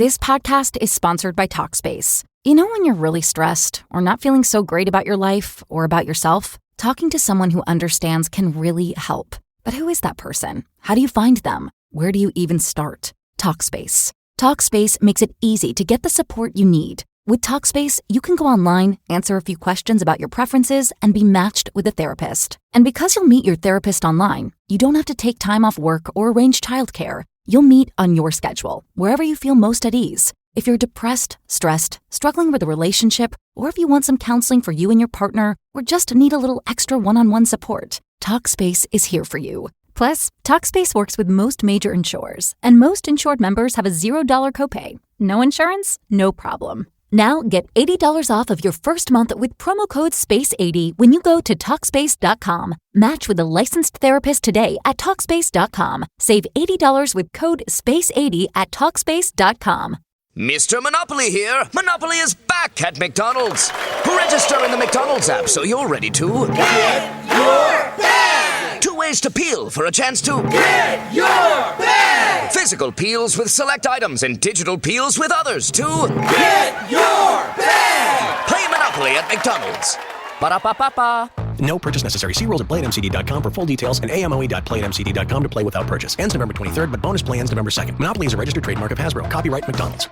This podcast is sponsored by Talkspace. You know when you're really stressed or not feeling so great about your life or about yourself? Talking to someone who understands can really help. But who is that person? How do you find them? Where do you even start? Talkspace. Talkspace makes it easy to get the support you need. With Talkspace, you can go online, answer a few questions about your preferences, and be matched with a therapist. And because you'll meet your therapist online, you don't have to take time off work or arrange childcare. You'll meet on your schedule, wherever you feel most at ease. If you're depressed, stressed, struggling with a relationship, or if you want some counseling for you and your partner, or just need a little extra one-on-one support, Talkspace is here for you. Plus, Talkspace works with most major insurers, and most insured members have a $0 copay. No insurance? No problem. Now get $80 off of your first month with promo code SPACE80 when you go to Talkspace.com. Match with a licensed therapist today at Talkspace.com. Save $80 with code SPACE80 at Talkspace.com. Mr. Monopoly here. Monopoly is back at McDonald's. Register in the McDonald's app so you're ready to get your bag. 2 ways to peel for a chance to get your bag. Physical peels with select items and digital peels with others to get your bag. Play Monopoly at McDonald's. Ba-da-ba-ba-ba. No purchase necessary. See rules at playatmcd.com for full details and amoe.playatmcd.com to play without purchase. Ends November 23rd, but bonus play ends November 2nd. Monopoly is a registered trademark of Hasbro. Copyright McDonald's.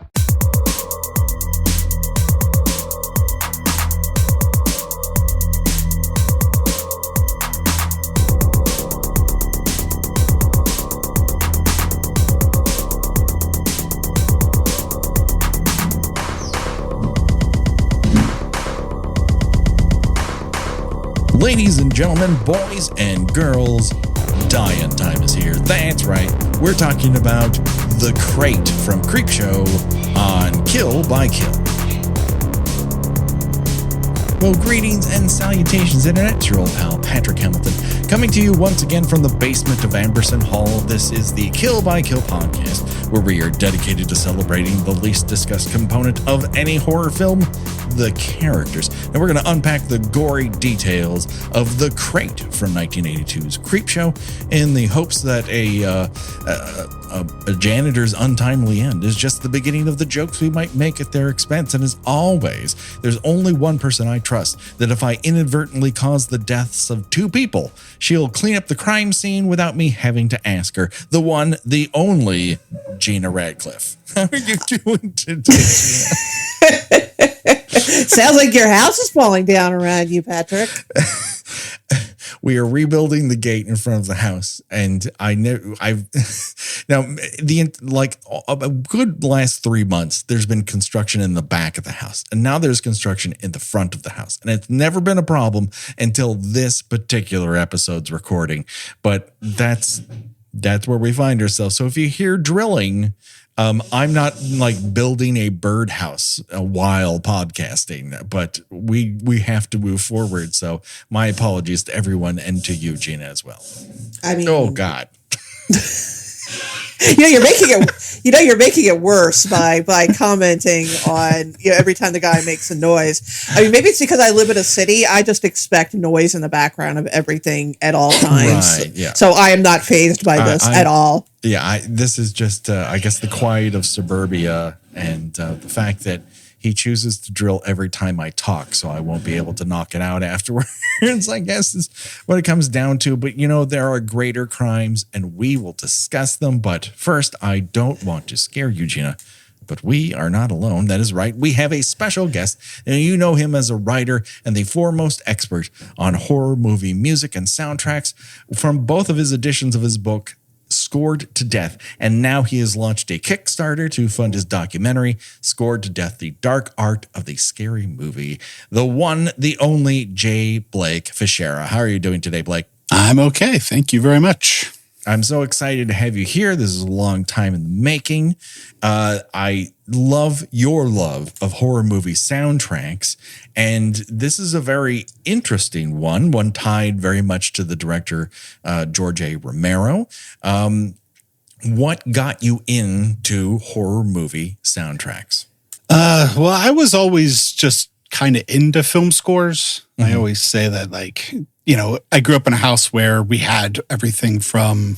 Ladies and gentlemen, boys and girls, die-in time is here. That's right. We're talking about The Crate from Creepshow on Kill by Kill. Well, greetings and salutations, Internet. It's your old pal, Patrick Hamilton, coming to you once again from the basement of Amberson Hall. This is the Kill by Kill podcast, where we are dedicated to celebrating the least discussed component of any horror film, the characters. And we're going to unpack the gory details of The Crate from 1982's Creepshow in the hopes that a janitor's untimely end is just the beginning of the jokes we might make at their expense. And as always, there's only one person I trust that if I inadvertently cause the deaths of 2 people, she'll clean up the crime scene without me having to ask her. The one, the only Gina Radcliffe. How are you doing today, Gina? Sounds like your house is falling down around you, Patrick. We are rebuilding the gate in front of the house, and a good last 3 months, there's been construction in the back of the house, and now there's construction in the front of the house, and it's never been a problem until this particular episode's recording. But that's where we find ourselves. So if you hear drilling, I'm not like building a birdhouse while podcasting, but we have to move forward. So my apologies to everyone and to you, Gina, as well. I mean, oh God. You're making it worse by commenting on every time the guy makes a noise. I mean, maybe it's because I live in a city. I just expect noise in the background of everything at all times. Right, yeah. So I am not fazed by this at all. Yeah, this is just, I guess, the quiet of suburbia and the fact that he chooses to drill every time I talk, so I won't be able to knock it out afterwards, I guess is what it comes down to. But, there are greater crimes, and we will discuss them. But first, I don't want to scare you, Gina, but we are not alone. That is right. We have a special guest, and you know him as a writer and the foremost expert on horror movie music and soundtracks from both of his editions of his book, Scored to Death, and now he has launched a Kickstarter to fund his documentary, Scored to Death, The Dark Art of the Scary Movie. The one, the only J. Blake Fichera. How are you doing today, Blake? I'm okay. Thank you very much. I'm so excited to have you here. This is a long time in the making. I love your love of horror movie soundtracks, and this is a very interesting one tied very much to the director, George A. Romero. What got you into horror movie soundtracks? Well, I was always just kind of into film scores. Mm-hmm. I always say that, I grew up in a house where we had everything from,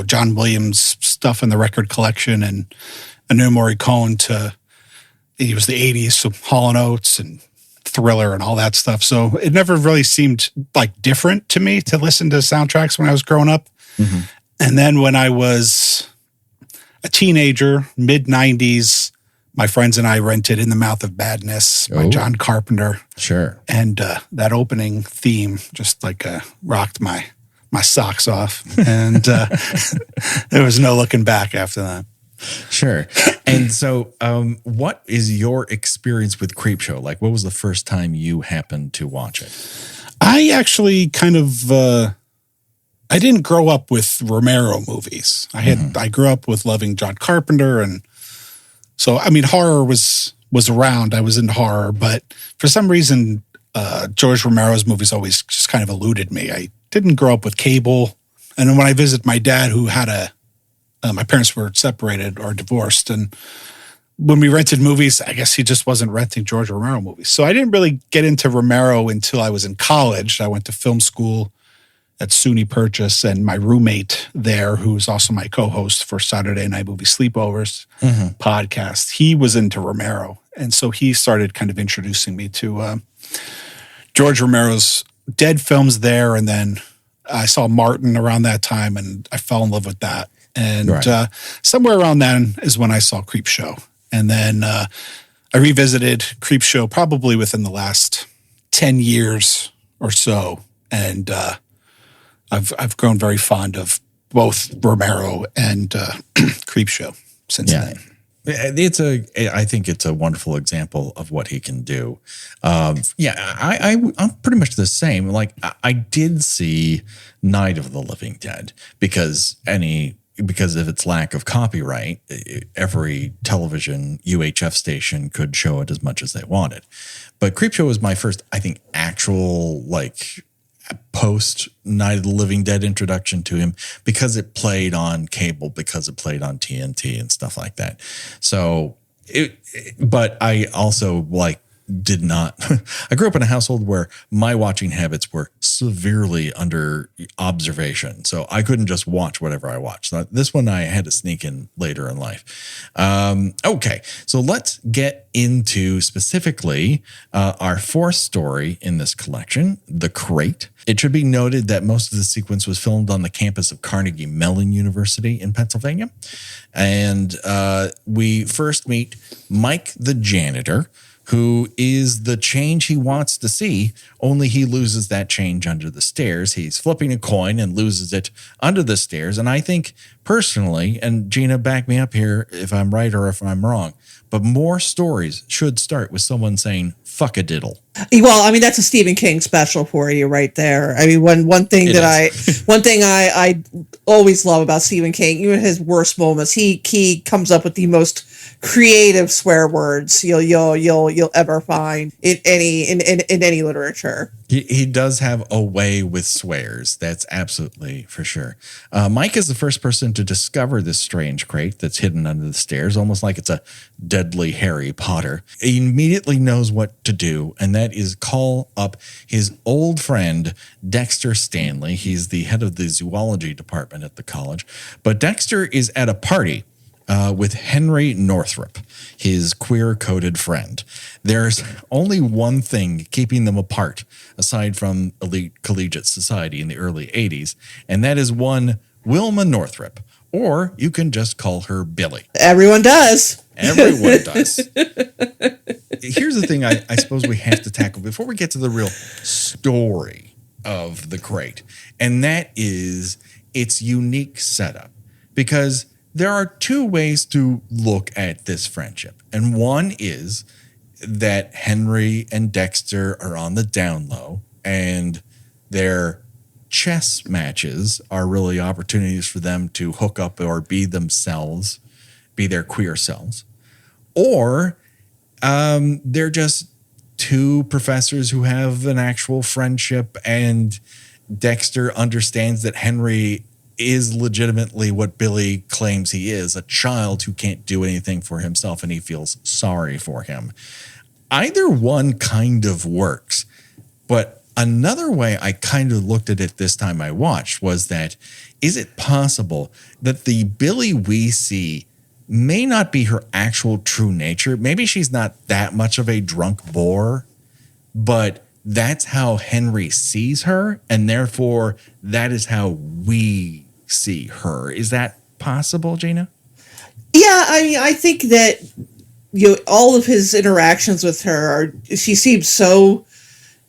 John Williams stuff in the record collection and Ennio Morricone to, it was the 80s, so Hall & Oates and Thriller and all that stuff. So it never really seemed like different to me to listen to soundtracks when I was growing up. Mm-hmm. And then when I was a teenager, mid-90s, my friends and I rented In the Mouth of Madness by John Carpenter. Sure. And that opening theme just like rocked my socks off. And there was no looking back after that. Sure. And so what is your experience with Creepshow? Like, what was the first time you happened to watch it? I actually kind of, I didn't grow up with Romero movies. I grew up with loving John Carpenter. And so, I mean, horror was around. I was into horror, but for some reason, George Romero's movies always just kind of eluded me. I didn't grow up with cable. And then when I visited my dad, who had my parents were separated or divorced. And when we rented movies, I guess he just wasn't renting George Romero movies. So I didn't really get into Romero until I was in college. I went to film school at SUNY Purchase, and my roommate there, who's also my co-host for Saturday Night Movie Sleepovers podcast, he was into Romero. And so he started kind of introducing me to George Romero's Dead films there. And then I saw Martin around that time, and I fell in love with that. And somewhere around then is when I saw Creepshow. And then I revisited Creepshow probably within the last 10 years or so. And I've grown very fond of both Romero and Creepshow since then. I think it's a wonderful example of what he can do. I'm pretty much the same. Like, I did see Night of the Living Dead because of its lack of copyright. Every television UHF station could show it as much as they wanted. But Creepshow was my first, I think, actual post Night of the Living Dead introduction to him, because it played on cable, because it played on TNT and stuff like that. So but I also did not. I grew up in a household where my watching habits were severely under observation. So I couldn't just watch whatever I watched. This one I had to sneak in later in life. Okay, so let's get into specifically our fourth story in this collection, The Crate. It should be noted that most of the sequence was filmed on the campus of Carnegie Mellon University in Pennsylvania. And we first meet Mike the janitor, who is the change he wants to see, only he loses that change under the stairs. He's flipping a coin and loses it under the stairs. And I think personally, and Gina, back me up here if I'm right or if I'm wrong, but more stories should start with someone saying, fuck a diddle. Well, I mean, that's a Stephen King special for you right there. I mean, one thing I always love about Stephen King, even his worst moments, he comes up with the most creative swear words you'll ever find in any literature. He does have a way with swears. That's absolutely for sure. Mike is the first person to discover this strange crate that's hidden under the stairs, almost like it's a deadly Harry Potter. He immediately knows what to do, and that is call up his old friend, Dexter Stanley. He's the head of the zoology department at the college. But Dexter is at a party with Henry Northrop, his queer-coded friend. There's only one thing keeping them apart, aside from elite collegiate society in the early 80s, and that is one Wilma Northrop, or you can just call her Billie. Everyone does. Everyone does. Here's the thing I suppose we have to tackle before we get to the real story of The Crate, and that is its unique setup, because there are two ways to look at this friendship. And one is that Henry and Dexter are on the down low, and their chess matches are really opportunities for them to hook up or be themselves, be their queer selves. Or they're just two professors who have an actual friendship, and Dexter understands that Henry is legitimately what Billie claims he is, a child who can't do anything for himself, and he feels sorry for him. Either one kind of works, but another way I kind of looked at it this time I watched was that, is it possible that the Billie we see may not be her actual true nature. Maybe she's not that much of a drunk bore, but that's how Henry sees her, and therefore that is how we see her. Is that possible, Gina? Yeah, I mean, I think that all of his interactions with her she seems so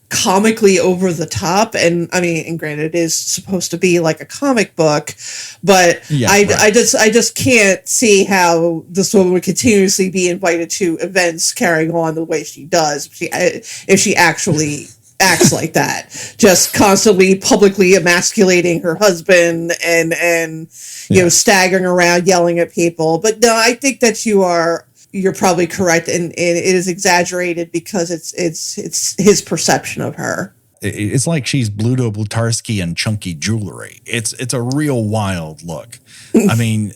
comically over the top, and I mean, and granted, it is supposed to be like a comic book, but I just can't see how this woman would continuously be invited to events carrying on the way she does if she actually acts like that, just constantly publicly emasculating her husband and you know, staggering around yelling at people. But no, I think that you're probably correct, and it is exaggerated because it's his perception of her. It's like she's Bluto Blutarsky and chunky jewelry. It's a real wild look. I mean,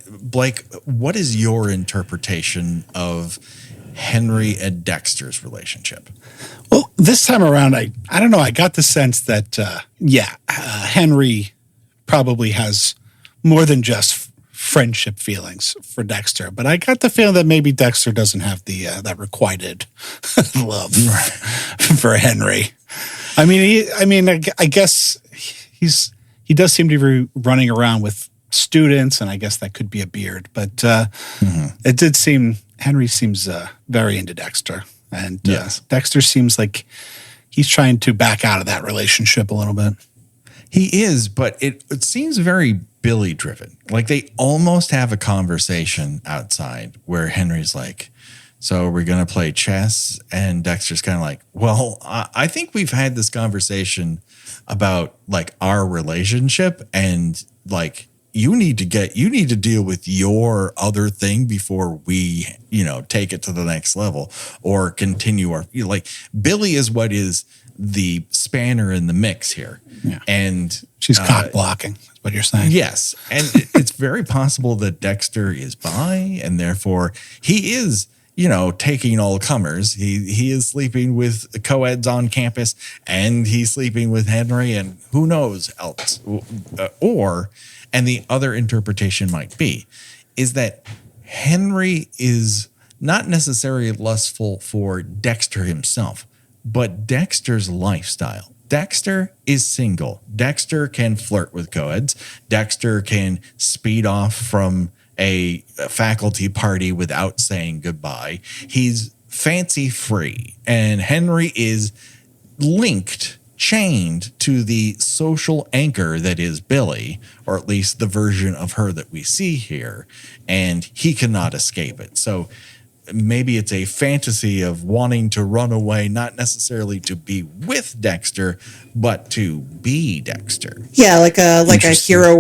Blake, what is your interpretation of Henry and Dexter's relationship? Well, this time around, I don't know. I got the sense that, Henry probably has more than just friendship feelings for Dexter, but I got the feeling that maybe Dexter doesn't have that requited love for Henry. I mean, I guess he does seem to be running around with students, and I guess that could be a beard, but it did seem Henry seems very into Dexter, and Dexter seems like he's trying to back out of that relationship a little bit. He is, but it seems very Billie driven. Like they almost have a conversation outside where Henry's like, so we're going to play chess. And Dexter's kind of like, well, I think we've had this conversation about like our relationship, and like, you need to deal with your other thing before we, take it to the next level or continue our, like Billie is what is the spanner in the mix here. Yeah. And she's cock blocking, is what you're saying. Yes. And it's very possible that Dexter is bi, and therefore he is, taking all comers. He is sleeping with co-eds on campus, and he's sleeping with Henry and who knows else. And the other interpretation might be is that Henry is not necessarily lustful for Dexter himself, but Dexter's lifestyle. Dexter is single. Dexter can flirt with co-eds. Dexter can speed off from a faculty party without saying goodbye. He's fancy free. And Henry is chained to the social anchor that is Billie, or at least the version of her that we see here, and he cannot escape it. So maybe it's a fantasy of wanting to run away, not necessarily to be with Dexter, but to be Dexter. Yeah, like a hero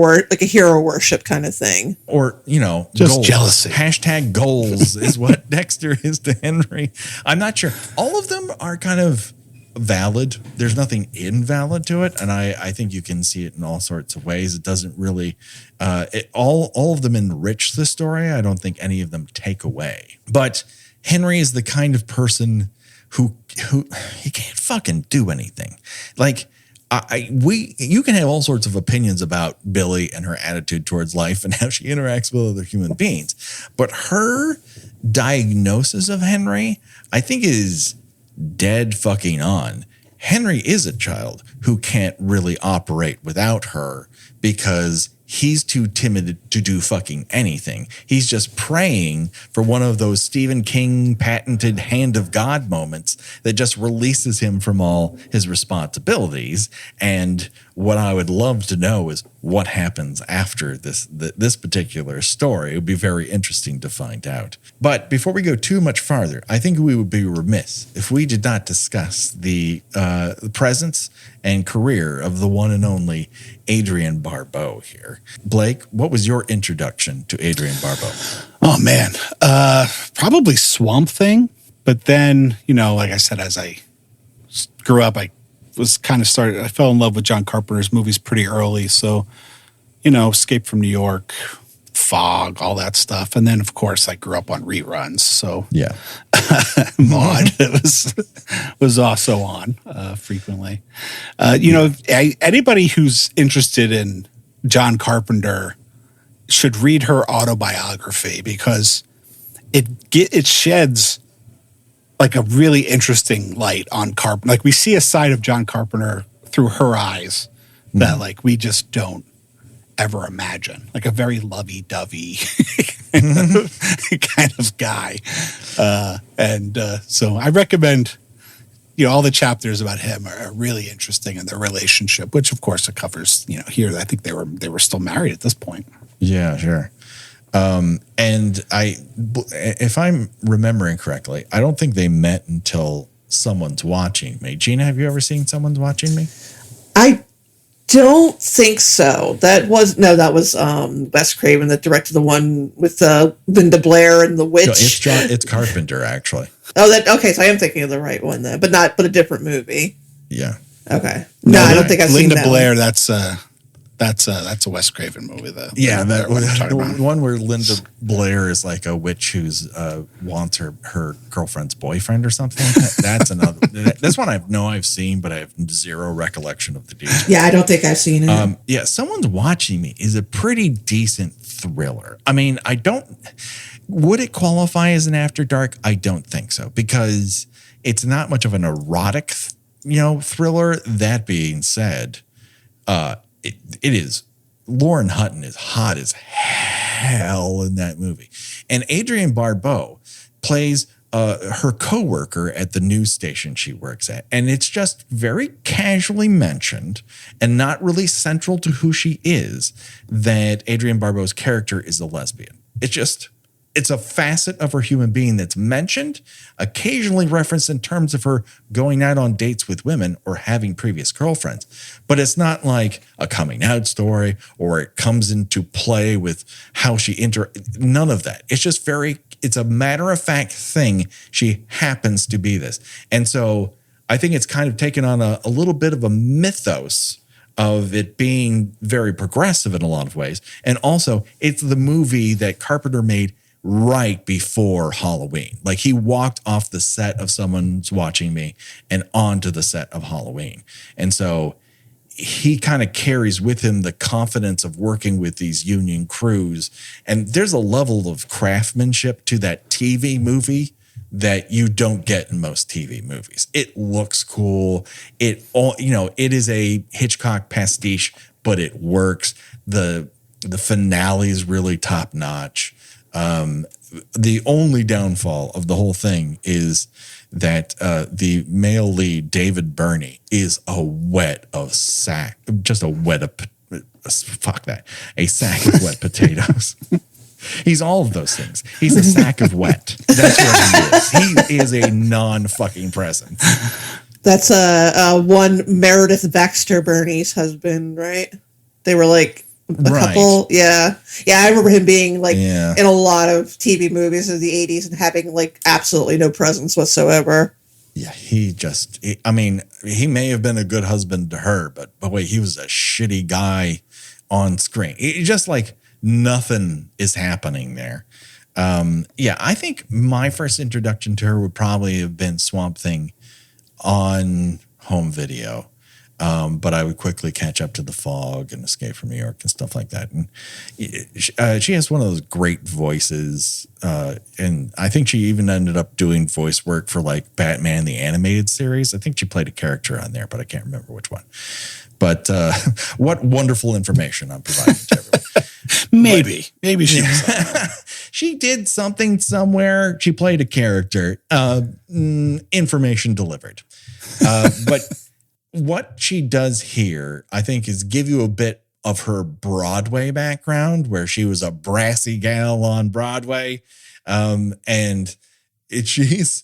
worship kind of thing. Or, just goals. Jealousy. Hashtag goals is what Dexter is to Henry. I'm not sure. All of them are kind of valid. There's nothing invalid to it, and I think you can see it in all sorts of ways. It doesn't really all of them enrich the story. I don't think any of them take away. But Henry is the kind of person who he can't fucking do anything. Like you can have all sorts of opinions about Billie and her attitude towards life and how she interacts with other human beings, but her diagnosis of Henry, I think, is dead fucking on. Henry is a child who can't really operate without her because he's too timid to do fucking anything. He's just praying for one of those Stephen King patented hand of God moments that just releases him from all his responsibilities. And what I would love to know is what happens after this particular story. It would be very interesting to find out. But before we go too much farther, I think we would be remiss if we did not discuss the presence and career of the one and only Adrienne Barbeau here. Blake, what was your introduction to Adrienne Barbeau? Oh, man. Probably Swamp Thing. But then, like I said, as I grew up, I fell in love with John Carpenter's movies pretty early. So, Escape from New York, Fog, all that stuff. And then, of course, I grew up on reruns. So, yeah, Maude was also on frequently. Anybody who's interested in John Carpenter should read her autobiography because it sheds like a really interesting light on Carpenter. Like we see a side of John Carpenter through her eyes that like we just don't ever imagine. Like a very lovey-dovey kind of guy. So I recommend, all the chapters about him are really interesting in their relationship, which of course it covers, here. I think they were still married at this point. Yeah, sure. And if I'm remembering correctly, I don't think they met until Someone's Watching Me. Gina, have you ever seen Someone's Watching Me? I don't think so. That was Wes Craven that directed the one with Linda Blair and the witch. No, it's Carpenter actually. Oh, okay. So I am thinking of the right one then, but a different movie. Yeah. Okay. No, I don't think I've seen Linda that Blair. one. That's a Wes Craven movie, though. Yeah, the one where Linda Blair is like a witch who's wants her girlfriend's boyfriend or something like that. That's another. This one I've seen, but I have zero recollection of the details. Yeah, I don't think I've seen it. Yeah, Someone's Watching Me is a pretty decent thriller. I mean, would it qualify as an After Dark? I don't think so because it's not much of an erotic, thriller. That being said, it is. Lauren Hutton is hot as hell in that movie. And Adrienne Barbeau plays her coworker at the news station she works at. And it's just very casually mentioned and not really central to who she is that Adrienne Barbeau's character is a lesbian. It's a facet of her human being that's mentioned, occasionally referenced in terms of her going out on dates with women or having previous girlfriends. But it's not like a coming out story or it comes into play with how she none of that. It's just it's a matter of fact thing. She happens to be this. And so I think it's kind of taken on a little bit of a mythos of it being very progressive in a lot of ways. And also it's the movie that Carpenter made right before Halloween. Like he walked off the set of Someone's Watching Me and onto the set of Halloween. And so he kind of carries with him the confidence of working with these union crews. And there's a level of craftsmanship to that TV movie that you don't get in most TV movies. It looks cool. It is a Hitchcock pastiche, but it works. The finale is really top notch. The only downfall of the whole thing is that the male lead, David Burney, is a sack of wet potatoes. He's all of those things. He's a sack of wet. That's what he is. He is a non-fucking presence. That's one Meredith Baxter Burney's husband, right? They were like a couple. Yeah. I remember him being like in a lot of TV movies of the 80s and having like absolutely no presence whatsoever. Yeah, he may have been a good husband to her, but wait, he was a shitty guy on screen. It just like nothing is happening there. I think my first introduction to her would probably have been Swamp Thing on home video. But I would quickly catch up to The Fog and Escape from New York and stuff like that. And she has one of those great voices. And I think she even ended up doing voice work for like Batman, the animated series. I think she played a character on there, but I can't remember which one. But what wonderful information I'm providing to everyone. Maybe she was. She did something somewhere. She played a character. Information delivered. But what she does here, I think, is give you a bit of her Broadway background, where she was a brassy gal on Broadway. She's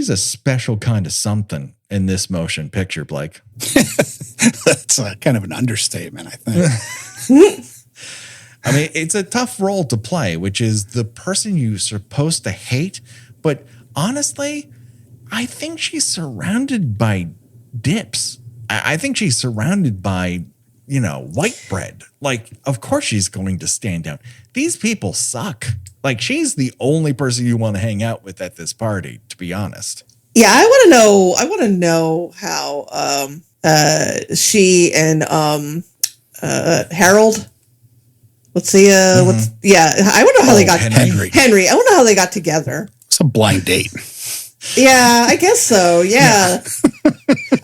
a special kind of something in this motion picture, Blake. That's kind of an understatement, I think. I mean, it's a tough role to play, which is the person you're supposed to hate. But honestly, I think she's surrounded by dips. I think she's surrounded by, white bread. Like, of course she's going to stand out. These people suck. Like, she's the only person you want to hang out with at this party, to be honest. Yeah, I want to know how she and Harold. What's the I don't know how they got Henry. I don't know how they got together. It's a blind date. Yeah, I guess so. Yeah.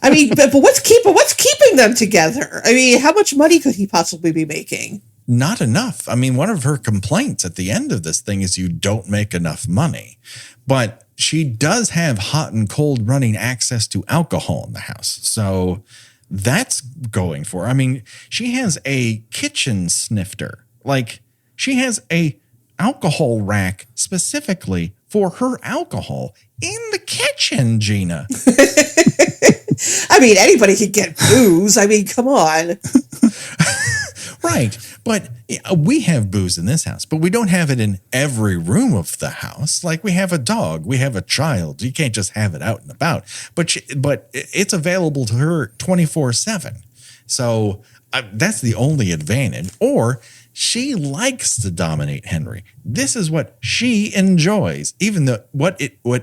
I mean, but what's keeping them together? I mean, how much money could he possibly be making? Not enough. I mean, one of her complaints at the end of this thing is you don't make enough money. But she does have hot and cold running access to alcohol in the house. So that's going for her. I mean, she has a kitchen snifter. Like, she has a alcohol rack specifically for her alcohol in the kitchen, Gina. I mean, anybody could get booze. I mean, come on. Right. But we have booze in this house, but we don't have it in every room of the house. Like, we have a dog, we have a child. You can't just have it out and about. But it's available to her 24/7. So that's the only advantage. Or she likes to dominate Henry. This is what she enjoys. Even though what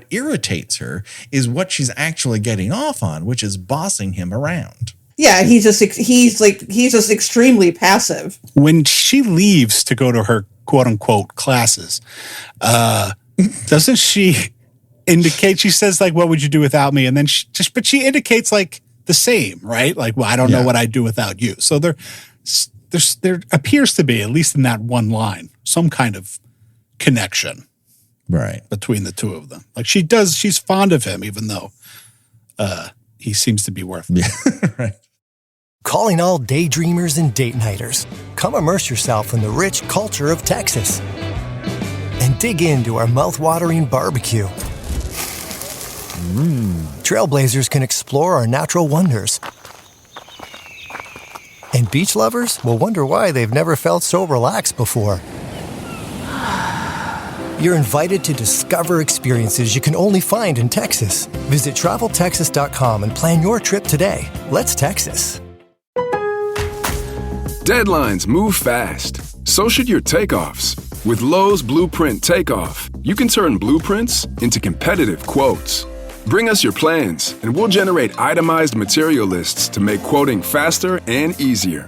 irritates her is what she's actually getting off on, which is bossing him around. Yeah, he's just extremely passive. When she leaves to go to her quote unquote classes, doesn't she indicate? She says, like, "What would you do without me?" And then she indicates like the same, right? Like, well, I don't know what I'd do without you. So there appears to be, at least in that one line, some kind of connection, right, between the two of them. Like, she's fond of him, even though he seems to be worthless. Yeah, right. Calling all daydreamers and date nighters. Come immerse yourself in the rich culture of Texas and dig into our mouth-watering barbecue. Trailblazers can explore our natural wonders. And beach lovers will wonder why they've never felt so relaxed before. You're invited to discover experiences you can only find in Texas. Visit TravelTexas.com and plan your trip today. Let's Texas. Deadlines move fast. So should your takeoffs. With Lowe's Blueprint Takeoff, you can turn blueprints into competitive quotes. Bring us your plans, and we'll generate itemized material lists to make quoting faster and easier.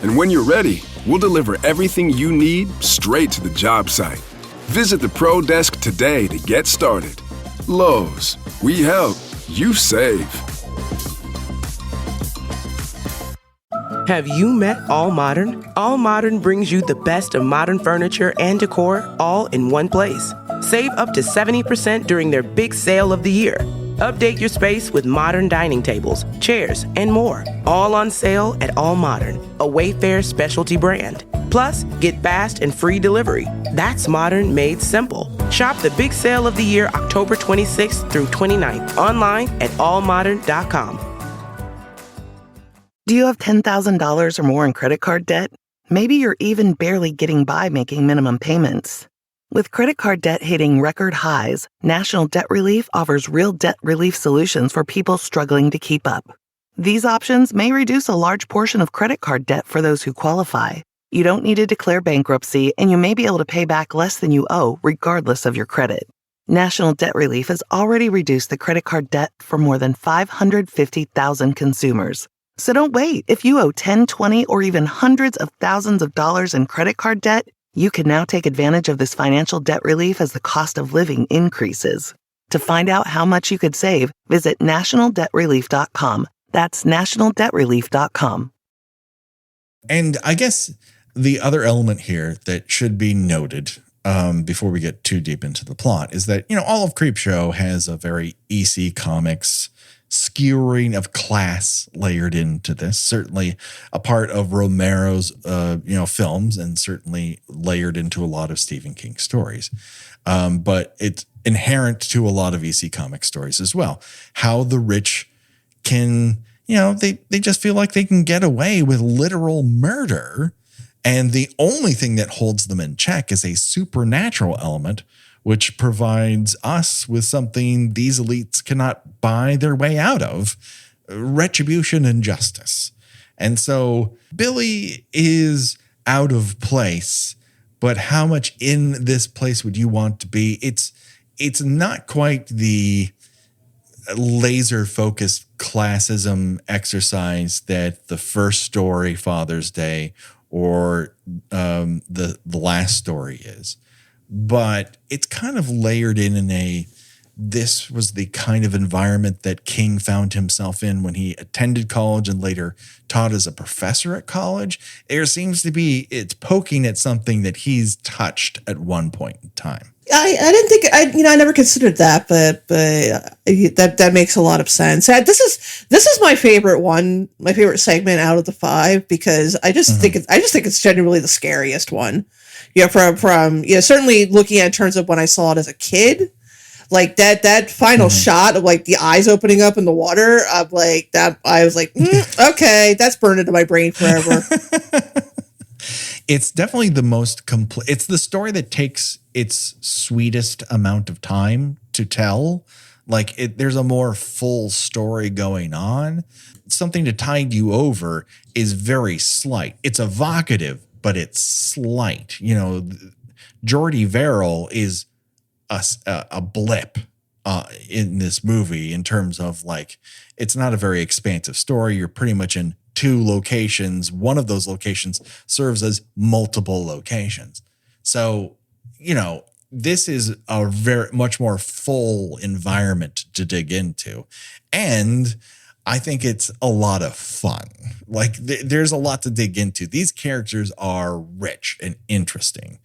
And when you're ready, we'll deliver everything you need straight to the job site. Visit the Pro Desk today to get started. Lowe's, we help, you save. Have you met All Modern? All Modern brings you the best of modern furniture and decor all in one place. Save up to 70% during their big sale of the year. Update your space with modern dining tables, chairs, and more. All on sale at All Modern, a Wayfair specialty brand. Plus, get fast and free delivery. That's modern made simple. Shop the big sale of the year October 26th through 29th online at allmodern.com. Do you have $10,000 or more in credit card debt? Maybe you're even barely getting by making minimum payments. With credit card debt hitting record highs, National Debt Relief offers real debt relief solutions for people struggling to keep up. These options may reduce a large portion of credit card debt for those who qualify. You don't need to declare bankruptcy, and you may be able to pay back less than you owe, regardless of your credit. National Debt Relief has already reduced the credit card debt for more than 550,000 consumers. So don't wait. If you owe 10, 20, or even hundreds of thousands of dollars in credit card debt, you can now take advantage of this financial debt relief as the cost of living increases. To find out how much you could save, visit nationaldebtrelief.com. That's nationaldebtrelief.com. And I guess the other element here that should be noted before we get too deep into the plot is that, all of Creepshow has a very EC Comics skewering of class layered into this. Certainly a part of Romero's, films, and certainly layered into a lot of Stephen King stories. But it's inherent to a lot of EC Comics stories as well. How the rich can, they just feel like they can get away with literal murder. And the only thing that holds them in check is a supernatural element, which provides us with something these elites cannot buy their way out of: retribution and justice. And so Billie is out of place, but how much in this place would you want to be? It's not quite the laser focused classism exercise that the first story, Father's Day, or the last story is. But it's kind of layered in this was the kind of environment that King found himself in when he attended college and later taught as a professor at college. There seems to be, it's poking at something that he's touched at one point in time. I didn't think I never considered that, but that makes a lot of sense. This is my favorite one, my favorite segment out of the 5, because I just think it's genuinely the scariest one. From certainly looking at in terms of when I saw it as a kid. Like that final shot of like the eyes opening up in the water, of like that, I was like, okay, that's burned into my brain forever. It's definitely the most complete. It's the story that takes its sweetest amount of time to tell. Like there's a more full story going on. Something to tide you over is very slight. It's evocative, but it's slight. Jordy Verrill is a blip in this movie in terms of like, it's not a very expansive story. You're pretty much in 2 locations. One of those locations serves as multiple locations. So, this is a very much more full environment to dig into. And I think it's a lot of fun. Like there's a lot to dig into. These characters are rich and interesting.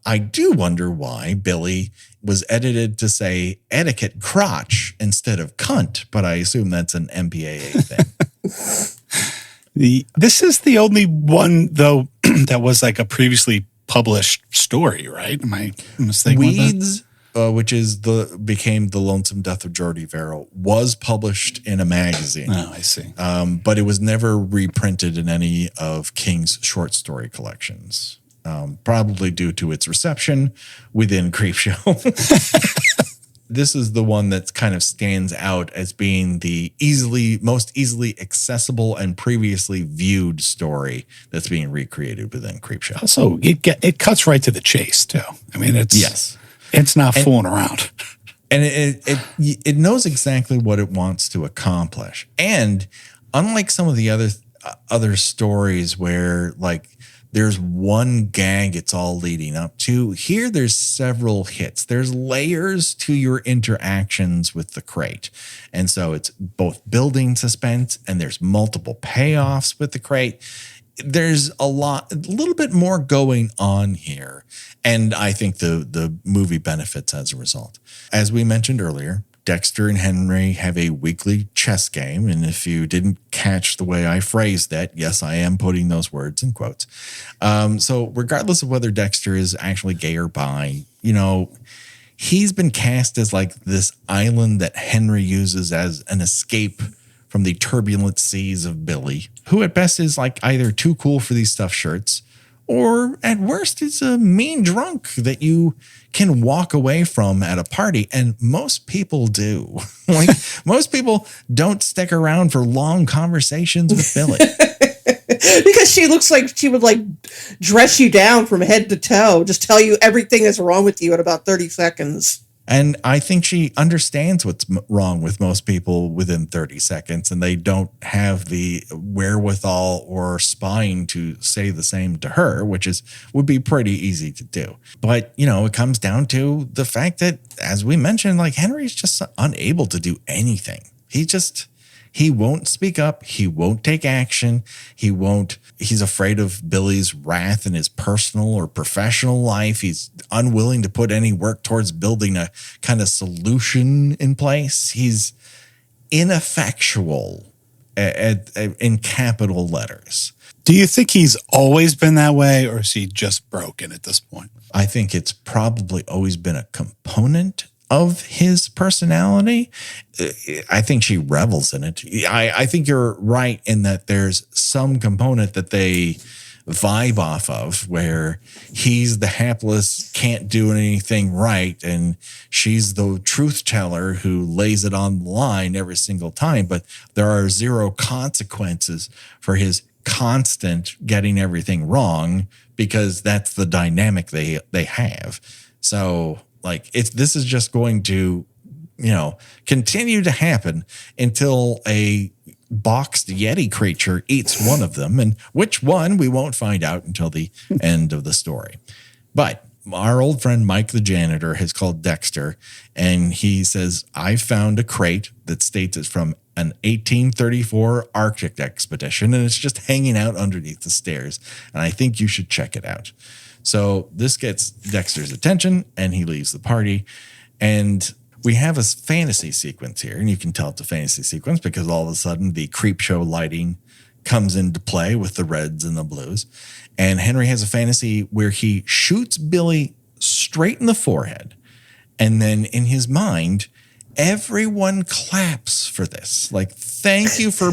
I do wonder why Billie was edited to say etiquette crotch instead of cunt, but I assume that's an MPAA thing. This is the only one, though, that was like a previously published story, right? Am I mistaken? Weeds, which became The Lonesome Death of Jordy Verrill, was published in a magazine. Oh, I see. But it was never reprinted in any of King's short story collections. Probably due to its reception within Creepshow. This is the one that kind of stands out as being the most easily accessible and previously viewed story that's being recreated within Creepshow. So it cuts right to the chase too. I mean, it's not fooling around. And it knows exactly what it wants to accomplish. And unlike some of the other stories where like there's one gag it's all leading up to, here there's several hits. There's layers to your interactions with the crate. And so it's both building suspense and there's multiple payoffs with the crate. There's a little bit more going on here. And I think the movie benefits as a result. As we mentioned earlier, Dexter and Henry have a weekly chess game. And if you didn't catch the way I phrased that, yes, I am putting those words in quotes. So regardless of whether Dexter is actually gay or bi, he's been cast as like this island that Henry uses as an escape from the turbulent seas of Billie, who at best is like either too cool for these stuffed shirts, or at worst is a mean drunk that you can walk away from at a party. And most people do. Like most people don't stick around for long conversations with Billie. Because she looks like she would like dress you down from head to toe, just tell you everything that's wrong with you in about 30 seconds. And I think she understands what's wrong with most people within 30 seconds, and they don't have the wherewithal or spine to say the same to her, which would be pretty easy to do. But, it comes down to the fact that, as we mentioned, like Henry's just unable to do anything. He won't speak up. He won't take action. He's afraid of Billie's wrath in his personal or professional life. He's unwilling to put any work towards building a kind of solution in place. He's ineffectual in capital letters. Do you think he's always been that way, or is he just broken at this point? I think it's probably always been a component of his personality. I think she revels in it. I think you're right in that there's some component that they vibe off of where he's the hapless, can't do anything right, and she's the truth teller who lays it on the line every single time, but there are zero consequences for his constant getting everything wrong because that's the dynamic they have. So like this is just going to continue to happen until a boxed Yeti creature eats one of them, and which one we won't find out until the end of the story. But our old friend Mike the janitor has called Dexter, and he says, I found a crate that states it's from an 1834 Arctic expedition, and it's just hanging out underneath the stairs, and I think you should check it out. So this gets Dexter's attention, and he leaves the party, and we have a fantasy sequence here, and you can tell it's a fantasy sequence because all of a sudden the Creepshow lighting comes into play with the reds and the blues. And Henry has a fantasy where he shoots Billie straight in the forehead. And then in his mind, everyone claps for this. Like, thank you for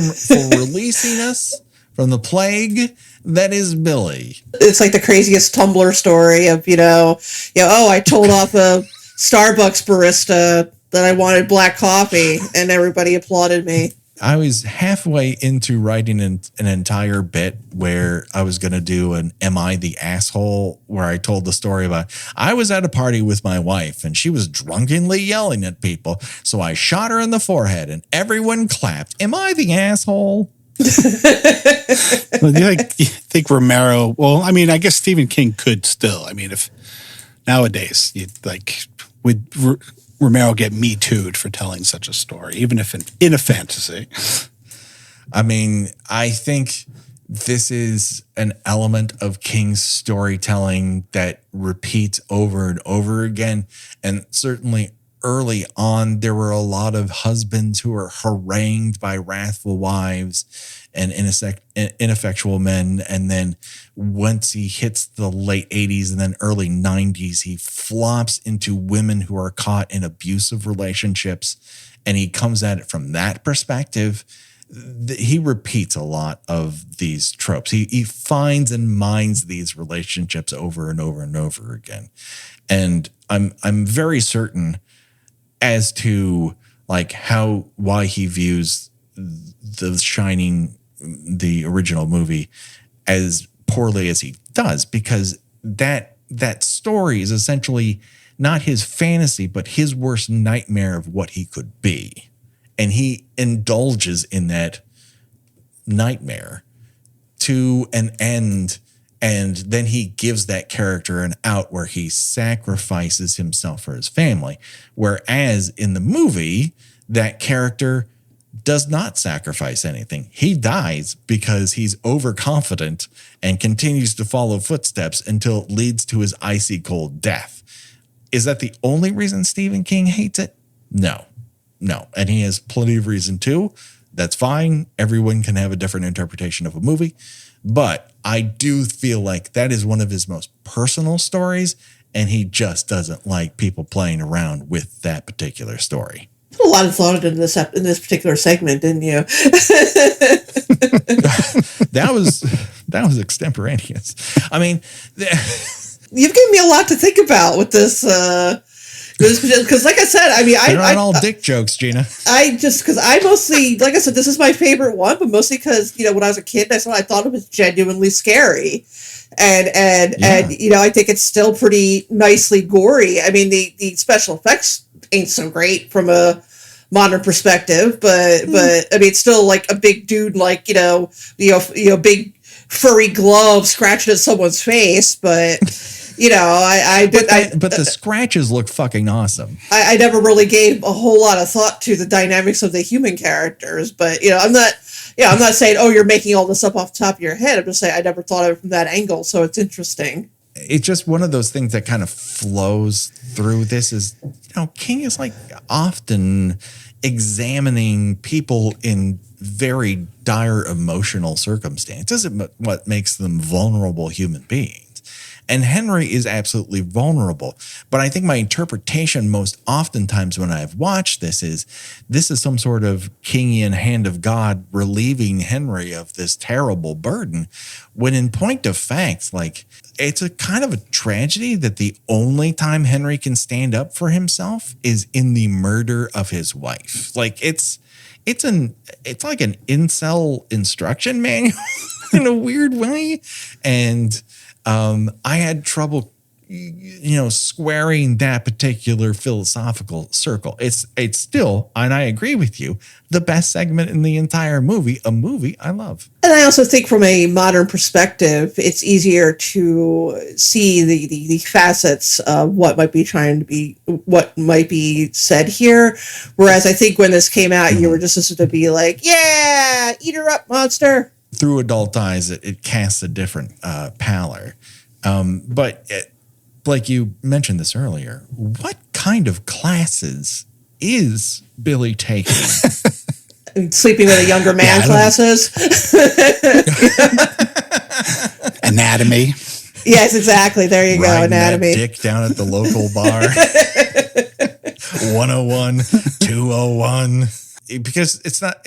releasing us from the plague that is Billie. It's like the craziest Tumblr story of, I told off a Starbucks barista that I wanted black coffee and everybody applauded me. I was halfway into writing an entire bit where I was going to do an Am I the Asshole, where I told the story about I was at a party with my wife and she was drunkenly yelling at people. So I shot her in the forehead and everyone clapped. Am I the asshole? Well, you think Romero, well, I mean, I guess Stephen King could still. I mean, if nowadays would Romero get Me Too'd for telling such a story, even if in a fantasy? I mean, I think this is an element of King's storytelling that repeats over and over again. And certainly early on, there were a lot of husbands who were harangued by wrathful wives and ineffectual men. And then once he hits the late 80s and then early 90s, he flops into women who are caught in abusive relationships. And he comes at it from that perspective. He repeats a lot of these tropes. He finds and mines these relationships over and over and over again. And I'm very certain as to why he views The Shining, the original movie, as poorly as he does, because that story is essentially not his fantasy, but his worst nightmare of what he could be. And he indulges in that nightmare to an end. And then he gives that character an out where he sacrifices himself for his family. Whereas in the movie, that character does not sacrifice anything. He dies because he's overconfident and continues to follow footsteps until it leads to his icy cold death. Is that the only reason Stephen King hates it? No. And he has plenty of reason too. That's fine. Everyone can have a different interpretation of a movie. But I do feel like that is one of his most personal stories, and he just doesn't like people playing around with that particular story. Put a lot of thought into this particular segment, didn't you? That was extemporaneous. I mean, you've given me a lot to think about with this. Because, like I said, I mean, they're not all dick jokes, Gina. Because I mostly, like I said, this is my favorite one, but mostly because when I was a kid, I thought it was genuinely scary, and I think it's still pretty nicely gory. I mean, the special effects ain't so great from a modern perspective, but I mean, it's still like a big dude, big furry glove scratching at someone's face, but. But the scratches look fucking awesome. I never really gave a whole lot of thought to the dynamics of the human characters, but I'm not saying, oh, you're making all this up off the top of your head. I'm just saying I never thought of it from that angle, so it's interesting. It's just one of those things that kind of flows through this is, King is often examining people in very dire emotional circumstances, what makes them vulnerable human beings. And Henry is absolutely vulnerable. But I think my interpretation most oftentimes when I've watched this is some sort of Kingian hand of God relieving Henry of this terrible burden. When in point of fact, it's a kind of a tragedy that the only time Henry can stand up for himself is in the murder of his wife. It's like an incel instruction manual in a weird way. And I had trouble, squaring that particular philosophical circle. It's still, and I agree with you, the best segment in the entire movie, a movie I love. And I also think from a modern perspective, it's easier to see the facets of what might be said here. Whereas I think when this came out, you were just supposed to be like, yeah, eat her up, monster. Through adult eyes, it casts a different pallor. But like you mentioned this earlier, what kind of classes is Billie taking? Sleeping with a younger man classes. Anatomy. Yes, exactly. There you go. Anatomy. That dick down at the local bar. 101, 201. Because it's not,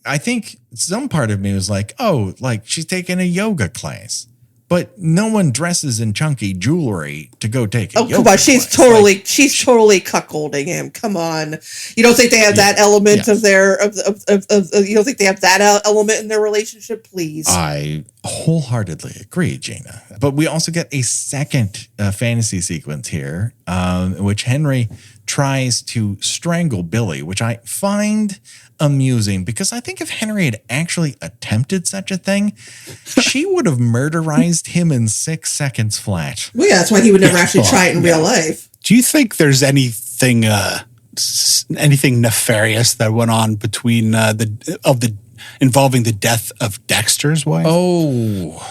I think some part of me was like, oh, like she's taking a yoga class. But no one dresses in chunky jewelry to go take a yoga come on. She's class. totally cuckolding him. Come on. You don't think they have that element of their, you don't think they have that element in their relationship? Please. I wholeheartedly agree, Gina. But we also get a second fantasy sequence here, in which Henry tries to strangle Billie, which I find amusing because I think if Henry had actually attempted such a thing, she would have murderized him in 6 seconds flat. Well, yeah, that's why he would never actually try it in real life. Do you think there's anything nefarious that went on between involving the death of Dexter's wife? Oh,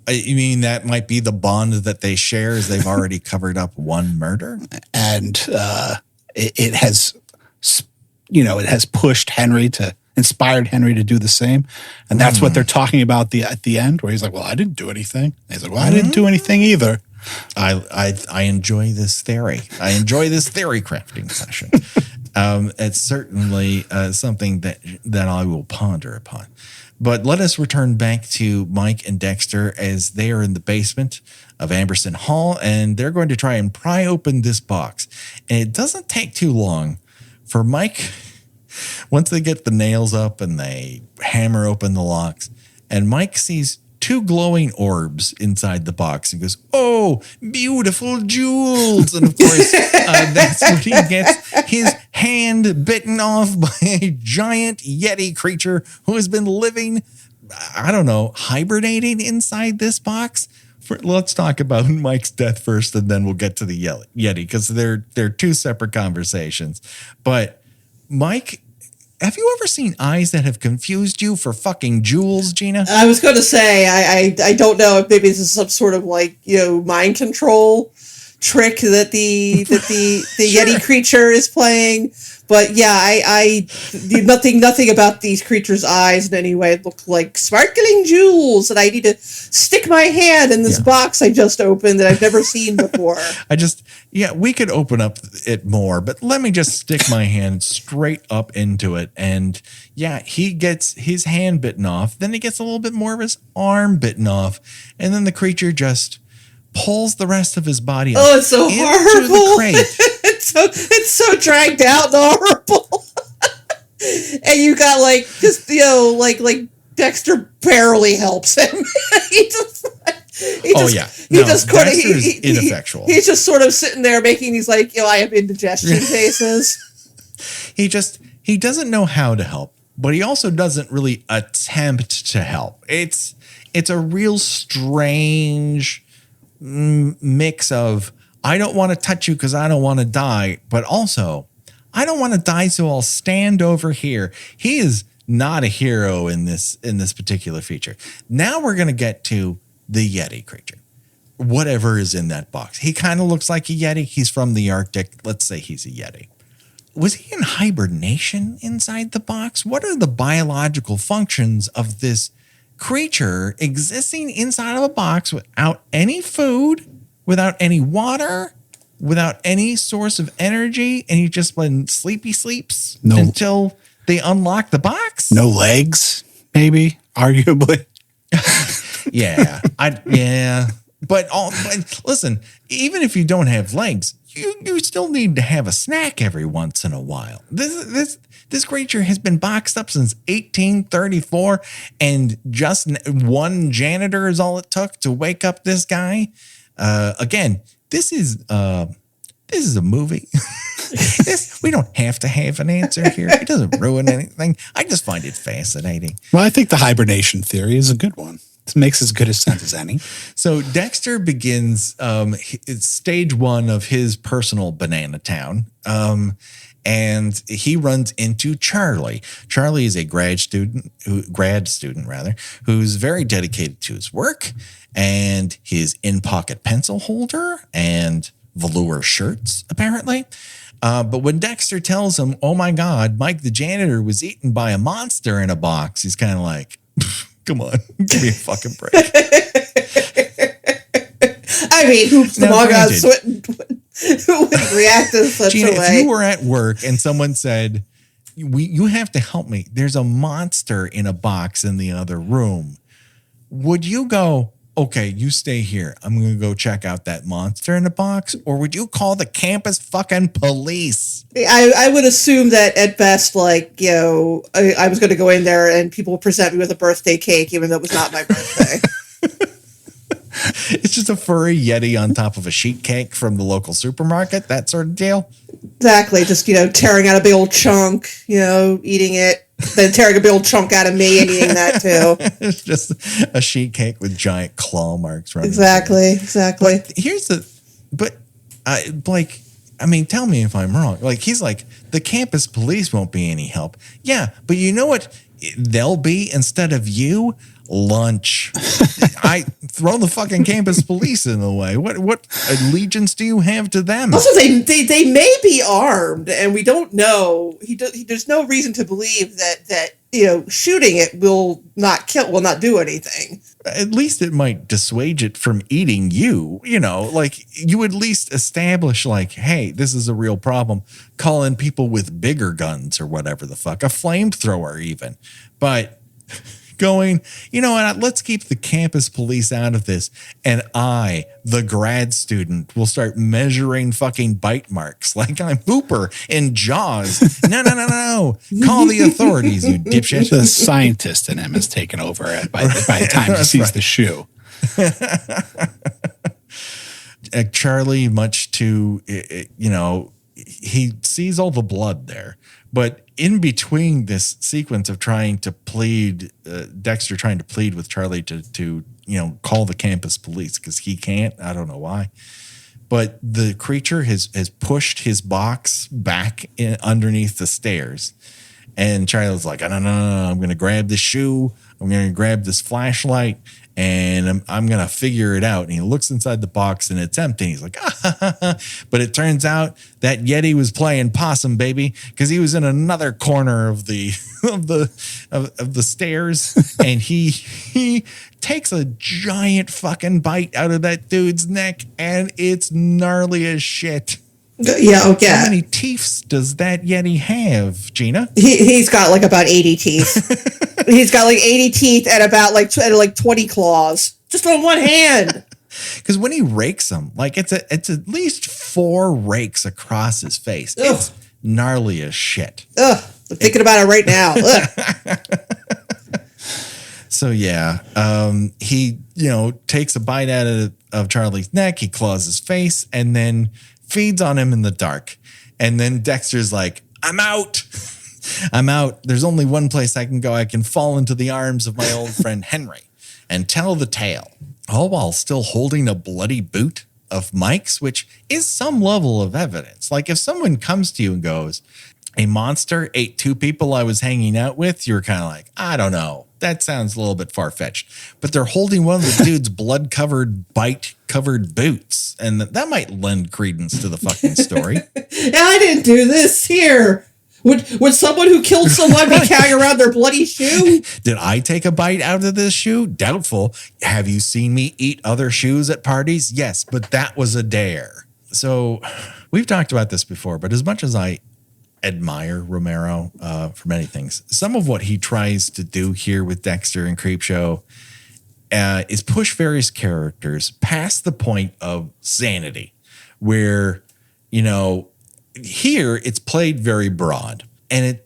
you mean that might be the bond that they share as they've already covered up one murder? And it has pushed Henry inspired Henry to do the same. And that's what they're talking about at the end, where he's like, well, I didn't do anything. And he's like, well, I didn't do anything either. I enjoy this theory. I enjoy this theory crafting session. It's certainly something that I will ponder upon. But let us return back to Mike and Dexter as they are in the basement of Amberson Hall, and they're going to try and pry open this box. And it doesn't take too long for Mike, once they get the nails up and they hammer open the locks, and Mike sees 2 glowing orbs inside the box and goes, oh, beautiful jewels. And of course, that's when he gets his hand bitten off by a giant Yeti creature who has been living, I don't know, hibernating inside this box. Let's talk about Mike's death first, and then we'll get to the Yeti, because they're 2 separate conversations. But Mike, have you ever seen eyes that have confused you for fucking jewels, Gina? I was going to say, I don't know if maybe this is some sort of mind control trick that the sure. Yeti creature is playing. But yeah, I nothing about these creatures' eyes in any way look like sparkling jewels, and I need to stick my hand in this box I just opened that I've never seen before. We could open up it more, but let me just stick my hand straight up into it. And he gets his hand bitten off. Then he gets a little bit more of his arm bitten off. And then the creature just pulls the rest of his body up. Oh, it's so horrible. The crate. It's so dragged out and horrible. And you got Dexter barely helps him. He's ineffectual. He's just sort of sitting there making these I have indigestion faces. He doesn't know how to help, but he also doesn't really attempt to help. It's a real strange mix of, I don't want to touch you because I don't want to die, but also I don't want to die, so I'll stand over here. He is not a hero in this particular feature. Now we're going to get to the Yeti creature. Whatever is in that box. He kind of looks like a Yeti. He's from the Arctic. Let's say he's a Yeti. Was he in hibernation inside the box? What are the biological functions of this creature existing inside of a box without any food, without any water, without any source of energy, and he just been sleepy sleeps until they unlock the box? No legs, maybe, arguably. But listen, even if you don't have legs, you still need to have a snack every once in a while. This creature has been boxed up since 1834, and just one janitor is all it took to wake up this guy. Again, this is a movie. We don't have to have an answer here. It doesn't ruin anything. I just find it fascinating. Well, I think the hibernation theory is a good one. It makes as good a sense as any. So Dexter begins it's stage one of his personal banana town. And he runs into Charlie. Charlie is a grad student, who's very dedicated to his work and his in-pocket pencil holder and velour shirts, apparently. But when Dexter tells him, oh my God, Mike the janitor was eaten by a monster in a box, he's kind of like, come on, give me a fucking break. I mean, who would react in such Gina, a way? if you were at work and someone said, you have to help me, there's a monster in a box in the other room, would you go, okay, you stay here, I'm going to go check out that monster in the box? Or would you call the campus fucking police? I would assume that at best, like, you know, I was going to go in there and people would present me with a birthday cake, even though it was not my birthday. It's just a furry Yeti on top of a sheet cake from the local supermarket, that sort of deal. Exactly. Just, you know, tearing out a big old chunk, you know, eating it, then tearing a big old chunk out of me and eating that too. It's just a sheet cake with giant claw marks running. Exactly. But Blake, I mean, tell me if I'm wrong. Like, he's like, the campus police won't be any help. Yeah, but you know what they'll be instead of you? Lunch. I throw the fucking campus police in the way. What allegiance do you have to them? Also, they may be armed, and we don't know. There's no reason to believe that you know, shooting it will not do anything. At least it might dissuade it from eating you. You know, like, you would at least establish, like, hey, this is a real problem. Call in people with bigger guns or whatever the fuck, a flamethrower even. But going, you know what, let's keep the campus police out of this. And I, the grad student, will start measuring fucking bite marks like I'm Hooper in Jaws. No. Call the authorities, you dipshit. The scientist in him has taken over it by the time he sees the shoe. Charlie, much to, you know, he sees all the blood there. But in between this sequence of trying to plead, Dexter trying to plead with Charlie to you know, call the campus police because he can't. I don't know why. But the creature has pushed his box back underneath the stairs. And Charlie's like, no, I'm going to grab this shoe. I'm going to grab this flashlight. And I'm going to figure it out. And he looks inside the box and it's empty. He's like, But it turns out that Yeti was playing possum, baby, because he was in another corner of the stairs. And he takes a giant fucking bite out of that dude's neck. And it's gnarly as shit. Yeah, okay. How many teeth does that Yeti have, Gina? He's got like about 80 teeth. He's got like 80 teeth and about like 20 claws. Just on one hand. Because when he rakes them, like it's at least 4 rakes across his face. Ugh. It's gnarly as shit. Ugh, I'm thinking about it right now. So yeah, he, you know, takes a bite out of Charlie's neck. He claws his face and then feeds on him in the dark. And then Dexter's like, I'm out. I'm out. There's only one place I can go. I can fall into the arms of my old friend Henry and tell the tale, all while still holding a bloody boot of Mike's, which is some level of evidence. Like, if someone comes to you and goes, a monster ate 2 people I was hanging out with, you're kind of like, I don't know. That sounds a little bit far-fetched. But they're holding one of the dude's blood-covered, bite-covered boots. And that might lend credence to the fucking story. I didn't do this here. Would someone who killed someone be carrying around their bloody shoe? Did I take a bite out of this shoe? Doubtful. Have you seen me eat other shoes at parties? Yes, but that was a dare. So we've talked about this before, but as much as I admire Romero for many things, some of what he tries to do here with Dexter and Creepshow is push various characters past the point of sanity, where, you know, here it's played very broad and it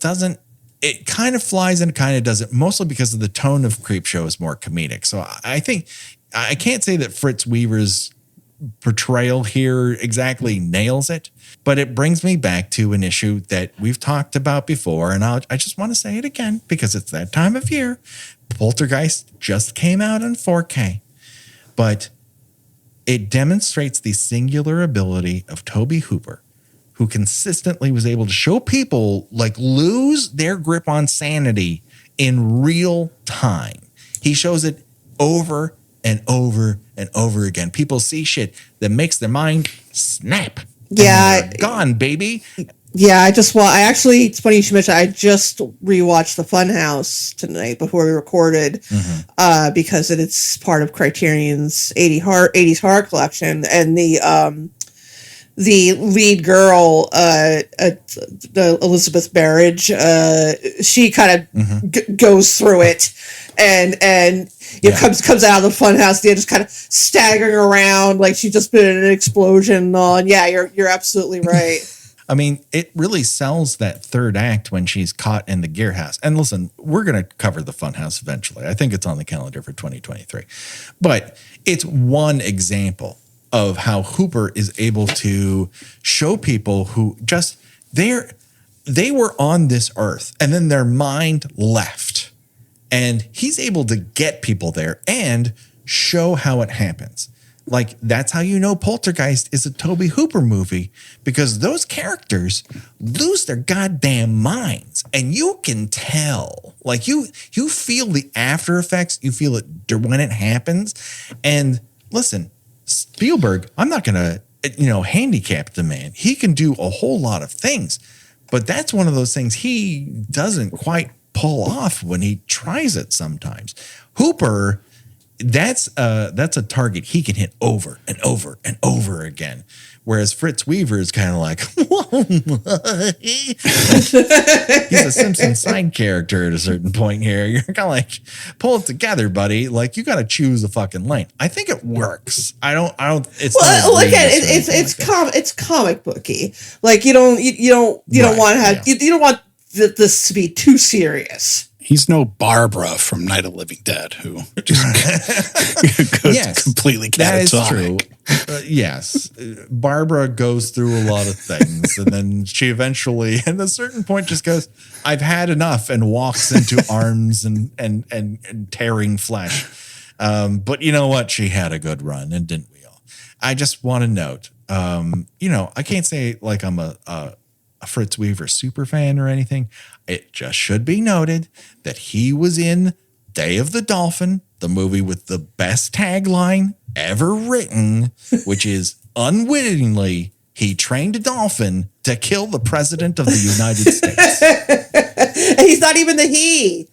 kind of flies and kind of doesn't, mostly because of the tone of Creepshow is more comedic. So I think I can't say that Fritz Weaver's portrayal here exactly nails it, but it brings me back to an issue that we've talked about before, and I just want to say it again because it's that time of year. Poltergeist just came out in 4K, but it demonstrates the singular ability of Tobe Hooper, who consistently was able to show people like lose their grip on sanity in real time. He shows it over and over and over again. People see shit that makes their mind snap. Yeah. Gone, baby. Yeah, it's funny you should mention, I just rewatched The Funhouse tonight before we recorded, because it's part of Criterion's 80s horror collection, and the lead girl, Elizabeth Barrage, she kind of goes through it, and comes out of the funhouse, just kind of staggering around like she's just been in an explosion and all. And yeah, you're absolutely right. I mean, it really sells that third act when she's caught in the gear house. And listen, we're going to cover the Funhouse eventually. I think it's on the calendar for 2023. But it's one example of how Hooper is able to show people who just, they were on this earth and then their mind left. And he's able to get people there and show how it happens. Like, that's how you know Poltergeist is a Tobe Hooper movie, because those characters lose their goddamn minds. And you can tell. Like, you feel the after effects. You feel it when it happens. And listen, Spielberg, I'm not going to, handicap the man. He can do a whole lot of things. But that's one of those things he doesn't quite pull off when he tries it sometimes. Hooper... That's a target he can hit over and over and over again. Whereas Fritz Weaver is kind of like, he's a Simpsons side character at a certain point here. You're kind of like, pull it together, buddy. Like, you got to choose a fucking lane. I think it works. I don't. It's it's comic booky. Like, you don't want to have you don't want this to be too serious. He's no Barbara from Night of the Living Dead, who just goes completely catatonic. That is true. Yes. Barbara goes through a lot of things, and then she eventually, at a certain point, just goes, I've had enough, and walks into arms and tearing flesh. But you know what? She had a good run, and didn't we all? I just want to note, I can't say like I'm a Fritz Weaver super fan or anything. It just should be noted that he was in Day of the Dolphin, the movie with the best tagline ever written, which is unwittingly, he trained a dolphin to kill the president of the United States. And he's not even the he.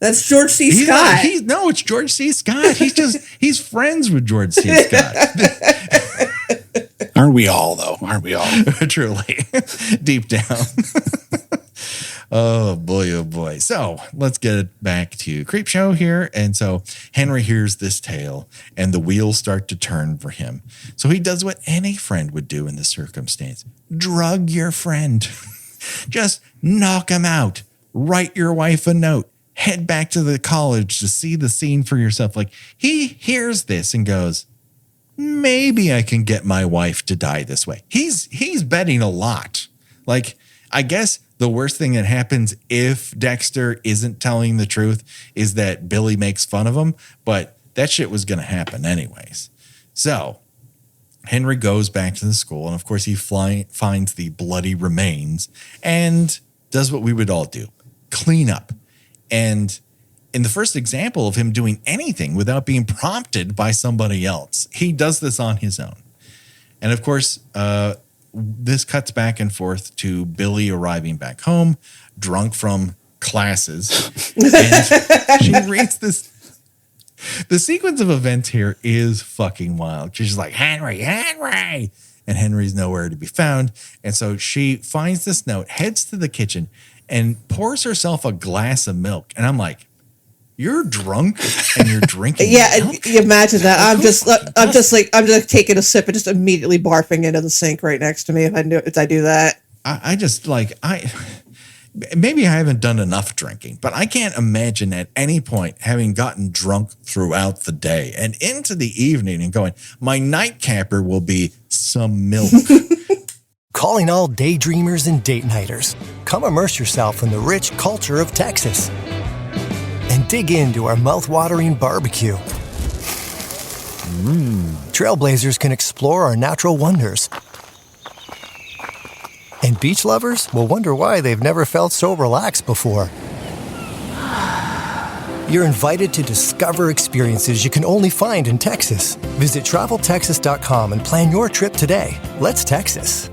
That's George C. Scott. No, it's George C. Scott. He's friends with George C. Scott. Aren't we all, though? Aren't we all? Truly. Deep down. Oh, boy. So let's get back to Creepshow here. And so Henry hears this tale and the wheels start to turn for him. So he does what any friend would do in this circumstance. Drug your friend. Just knock him out. Write your wife a note. Head back to the college to see the scene for yourself. Like, he hears this and goes, maybe I can get my wife to die this way. He's betting a lot. Like, I guess the worst thing that happens if Dexter isn't telling the truth is that Billie makes fun of him, but that shit was going to happen anyways. So Henry goes back to the school, and of course he finds the bloody remains and does what we would all do, clean up. And in the first example of him doing anything without being prompted by somebody else, he does this on his own. And of course, this cuts back and forth to Billie arriving back home, drunk from classes. And she reads this. The sequence of events here is fucking wild. She's like, Henry. And Henry's nowhere to be found. And so she finds this note, heads to the kitchen, and pours herself a glass of milk. And I'm like, you're drunk and you're drinking milk? You imagine that. I'm just taking a sip and just immediately barfing into the sink right next to me if I do that. maybe I haven't done enough drinking, but I can't imagine at any point having gotten drunk throughout the day and into the evening and going, my nightcapper will be some milk. Calling all daydreamers and date nighters. Come immerse yourself in the rich culture of Texas and dig into our mouth-watering barbecue. Trailblazers can explore our natural wonders. And beach lovers will wonder why they've never felt so relaxed before. You're invited to discover experiences you can only find in Texas. Visit TravelTexas.com and plan your trip today. Let's Texas.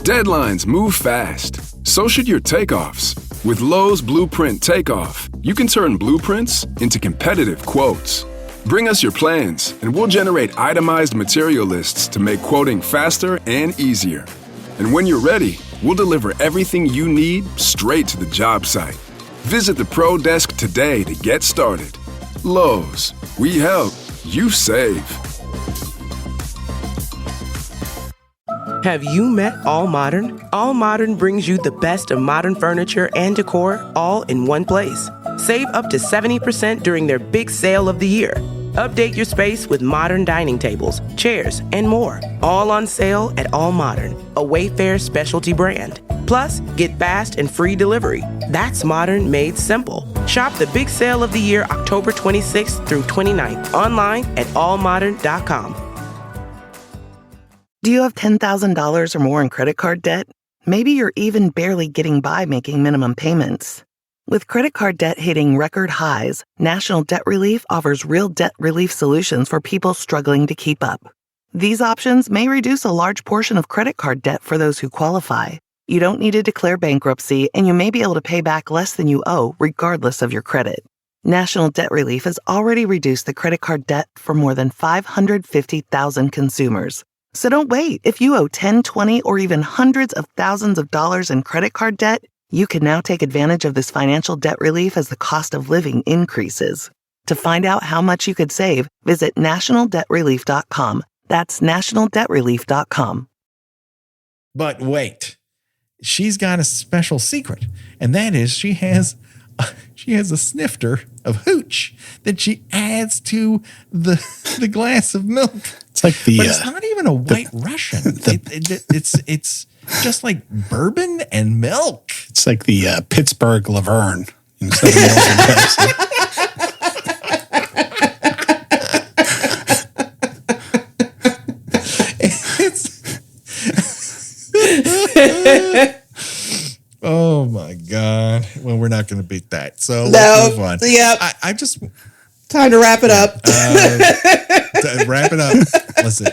Deadlines move fast. So should your takeoffs. With Lowe's Blueprint Takeoff, you can turn blueprints into competitive quotes. Bring us your plans, and we'll generate itemized material lists to make quoting faster and easier. And when you're ready, we'll deliver everything you need straight to the job site. Visit the Pro Desk today to get started. Lowe's, we help, you save. Have you met All Modern? All Modern brings you the best of modern furniture and decor all in one place. Save up to 70% during their big sale of the year. Update your space with modern dining tables, chairs, and more. All on sale at All Modern, a Wayfair specialty brand. Plus, get fast and free delivery. That's modern made simple. Shop the big sale of the year October 26th through 29th online at allmodern.com. Do you have $10,000 or more in credit card debt? Maybe you're even barely getting by making minimum payments. With credit card debt hitting record highs, National Debt Relief offers real debt relief solutions for people struggling to keep up. These options may reduce a large portion of credit card debt for those who qualify. You don't need to declare bankruptcy, and you may be able to pay back less than you owe, regardless of your credit. National Debt Relief has already reduced the credit card debt for more than 550,000 consumers. So don't wait. If you owe 10, 20, or even hundreds of thousands of dollars in credit card debt, you can now take advantage of this financial debt relief as the cost of living increases. To find out how much you could save, visit nationaldebtrelief.com. That's nationaldebtrelief.com. But wait, she's got a special secret, and that is she has a snifter of hooch that she adds to the glass of milk. It's like the. But it's not even a White Russian. It's just like bourbon and milk. It's like the Pittsburgh Laverne instead of milk and Pepsi. Oh my God. Well, we're not going to beat that. So let's move on. Yep. I just. Time to wrap it up. Wrap it up. Listen.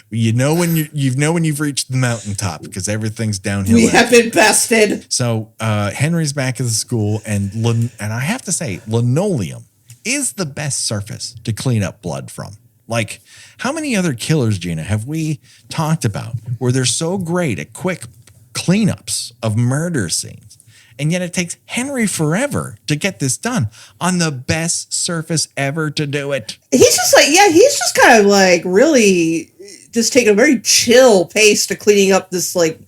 You know when you've reached the mountaintop because everything's downhill. We have been bested. So Henry's back at the school, and I have to say, linoleum is the best surface to clean up blood from. Like, how many other killers, Gina, have we talked about where they're so great at quick cleanups of murder scenes, and yet it takes Henry forever to get this done on the best surface ever to do it? He's just kind of like really just taking a very chill pace to cleaning up this, like,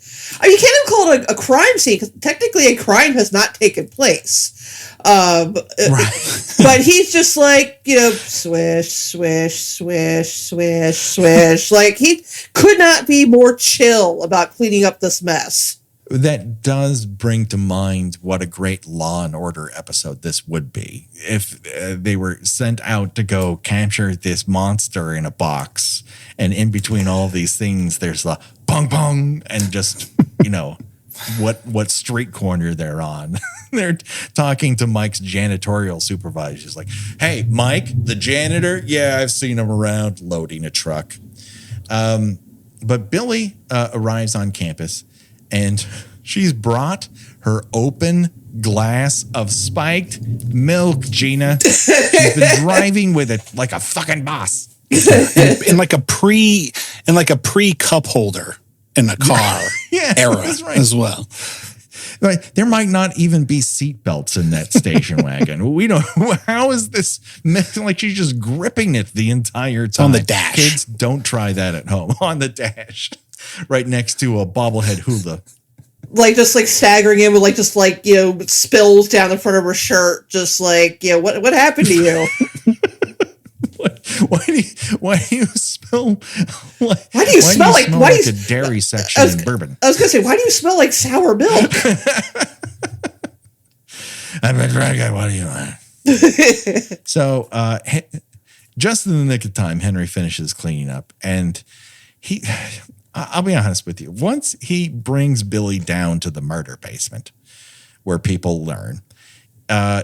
I mean, you can't even call it a crime scene because technically a crime has not taken place. Right. But he's just like, swish, swish, swish, swish, swish. Like, he could not be more chill about cleaning up this mess. That does bring to mind what a great Law and Order episode this would be if they were sent out to go capture this monster in a box, and in between all these things there's a pong pong and just what street corner they're on. They're talking to Mike's janitorial supervisor. She's like, "Hey, Mike, the janitor? Yeah, I've seen him around loading a truck." But Billie arrives on campus, and she's brought her open glass of spiked milk, Gina. She's been driving with it like a fucking boss. in like a pre cup holder in a car era as well. Like, there might not even be seatbelts in that station wagon. We don't. How is this? Like, she's just gripping it the entire time. On the dash. Kids, don't try that at home. On the dash, right next to a bobblehead hula. like just like staggering in with like just like spills down the front of her shirt, just like what happened to you? Why do you smell? Why do you smell like a dairy section in bourbon? I was gonna say, why do you smell like sour milk? I've been drinking. What do you want? So, just in the nick of time, Henry finishes cleaning up, and I'll be honest with you. Once he brings Billie down to the murder basement where people learn,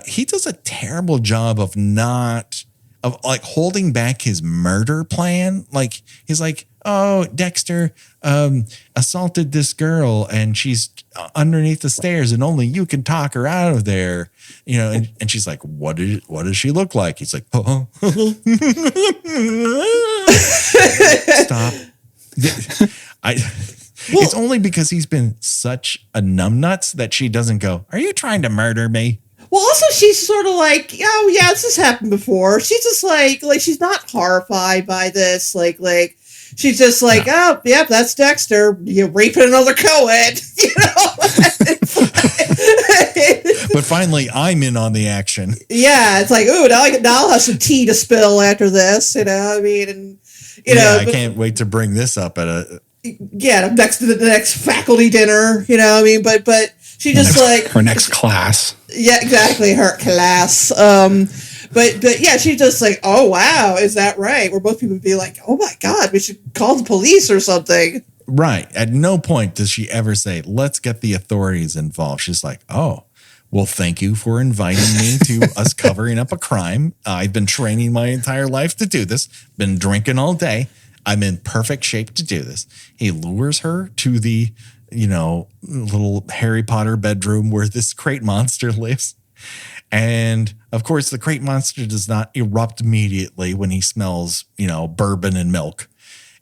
he does a terrible job of holding back his murder plan. Like, he's like, oh, Dexter assaulted this girl and she's underneath the stairs and only you can talk her out of there. And she's like, what does she look like? He's like, oh. Stop. It's only because he's been such a numbnuts that she doesn't go, are you trying to murder me? Well, also she's sort of like, oh yeah, this has happened before. She's just like she's not horrified by this. Like she's just like, oh yeah, that's Dexter. You're raping another co-ed, But finally, I'm in on the action. Yeah, it's like, ooh, now I'll have some tea to spill after this. I mean, and I can't wait to bring this up at next to the next faculty dinner. But she just like her next class. Yeah, exactly, her class. But yeah, she's just like, oh wow, is that right? Where both people would be like, oh my god, we should call the police or something. Right. At no point does she ever say, let's get the authorities involved. She's like, oh, well, thank you for inviting me to us covering up a crime. I've been training my entire life to do this. Been drinking all day. I'm in perfect shape to do this. He lures her to the, little Harry Potter bedroom where this crate monster lives. And of course, the crate monster does not erupt immediately when he smells, bourbon and milk.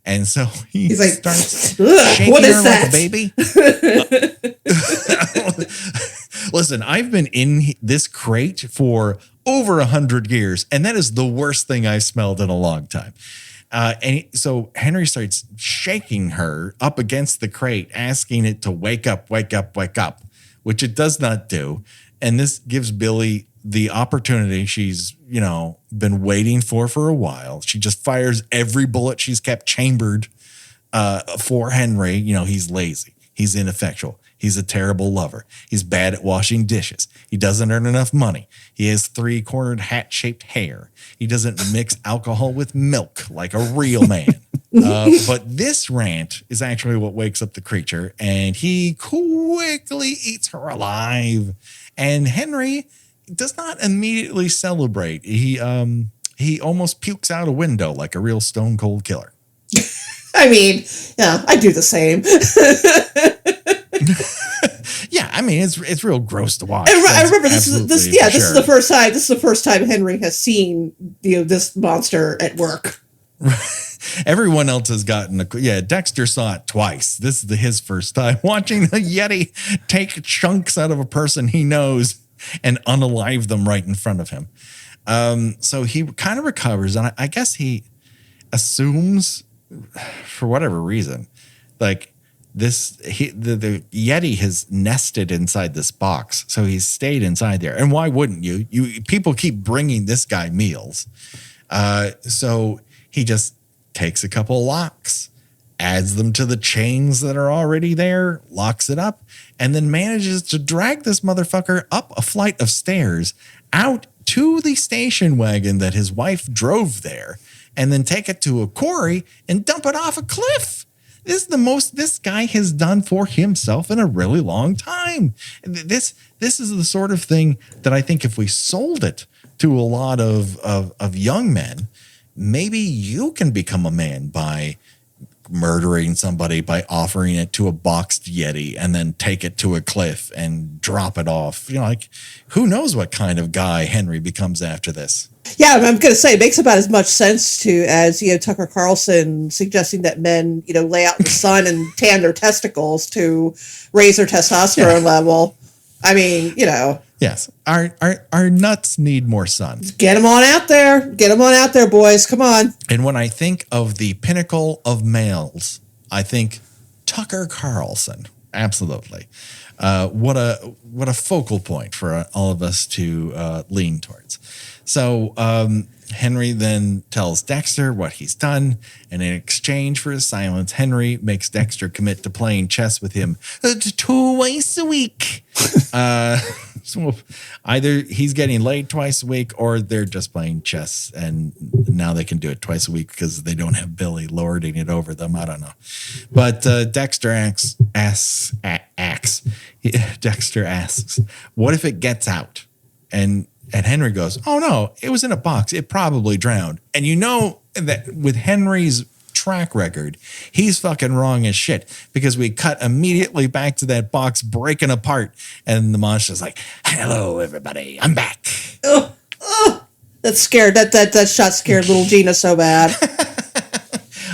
And so he's like, starts shaking what is her that? like a baby. Listen, I've been in this crate for over 100 years, and that is the worst thing I've smelled in a long time. So Henry starts shaking her up against the crate, asking it to wake up, wake up, wake up, which it does not do. And this gives Billie the opportunity she's, been waiting for a while. She just fires every bullet she's kept chambered for Henry. He's lazy. He's ineffectual. He's a terrible lover. He's bad at washing dishes. He doesn't earn enough money. He has 3-cornered hat-shaped hair. He doesn't mix alcohol with milk like a real man. But this rant is actually what wakes up the creature, and he quickly eats her alive. And Henry does not immediately celebrate. He almost pukes out a window like a real stone cold killer. I mean, yeah, I do the same. Yeah, I mean it's real gross to watch. I remember this is the first time. This is the first time Henry has seen this monster at work. Everyone else has gotten Dexter saw it twice. This is his first time watching a Yeti take chunks out of a person he knows and unalive them right in front of him. So he kind of recovers, and I guess he assumes, for whatever reason, like the Yeti has nested inside this box, so he's stayed inside there. And why wouldn't you? People keep bringing this guy meals, so he just takes a couple of locks, adds them to the chains that are already there, locks it up, and then manages to drag this motherfucker up a flight of stairs out to the station wagon that his wife drove there, and then take it to a quarry and dump it off a cliff. This is the most this guy has done for himself in a really long time. This is the sort of thing that I think if we sold it to a lot of young men, maybe you can become a man by murdering somebody, by offering it to a boxed Yeti and then take it to a cliff and drop it off. Who knows what kind of guy Henry becomes after this. Yeah, I'm going to say it makes about as much sense as Tucker Carlson suggesting that men, lay out in the sun and tan their testicles to raise their testosterone level. I mean, Yes, our nuts need more sun. Get them on out there. Get them on out there, boys. Come on. And when I think of the pinnacle of males, I think Tucker Carlson. absolutely. What a focal point for all of us to lean towards. So Henry then tells Dexter what he's done, and in exchange for his silence, Henry makes Dexter commit to playing chess with him twice a week. So either he's getting laid twice a week, or they're just playing chess, and now they can do it twice a week because they don't have Billie lording it over them. I don't know. But Dexter asks, what if it gets out? And Henry goes, oh no, it was in a box. It probably drowned. And you know that with Henry's track record, he's fucking wrong as shit, because we cut immediately back to that box breaking apart, and the monster's like, hello everybody, I'm back. That scared that shot scared little Gina so bad.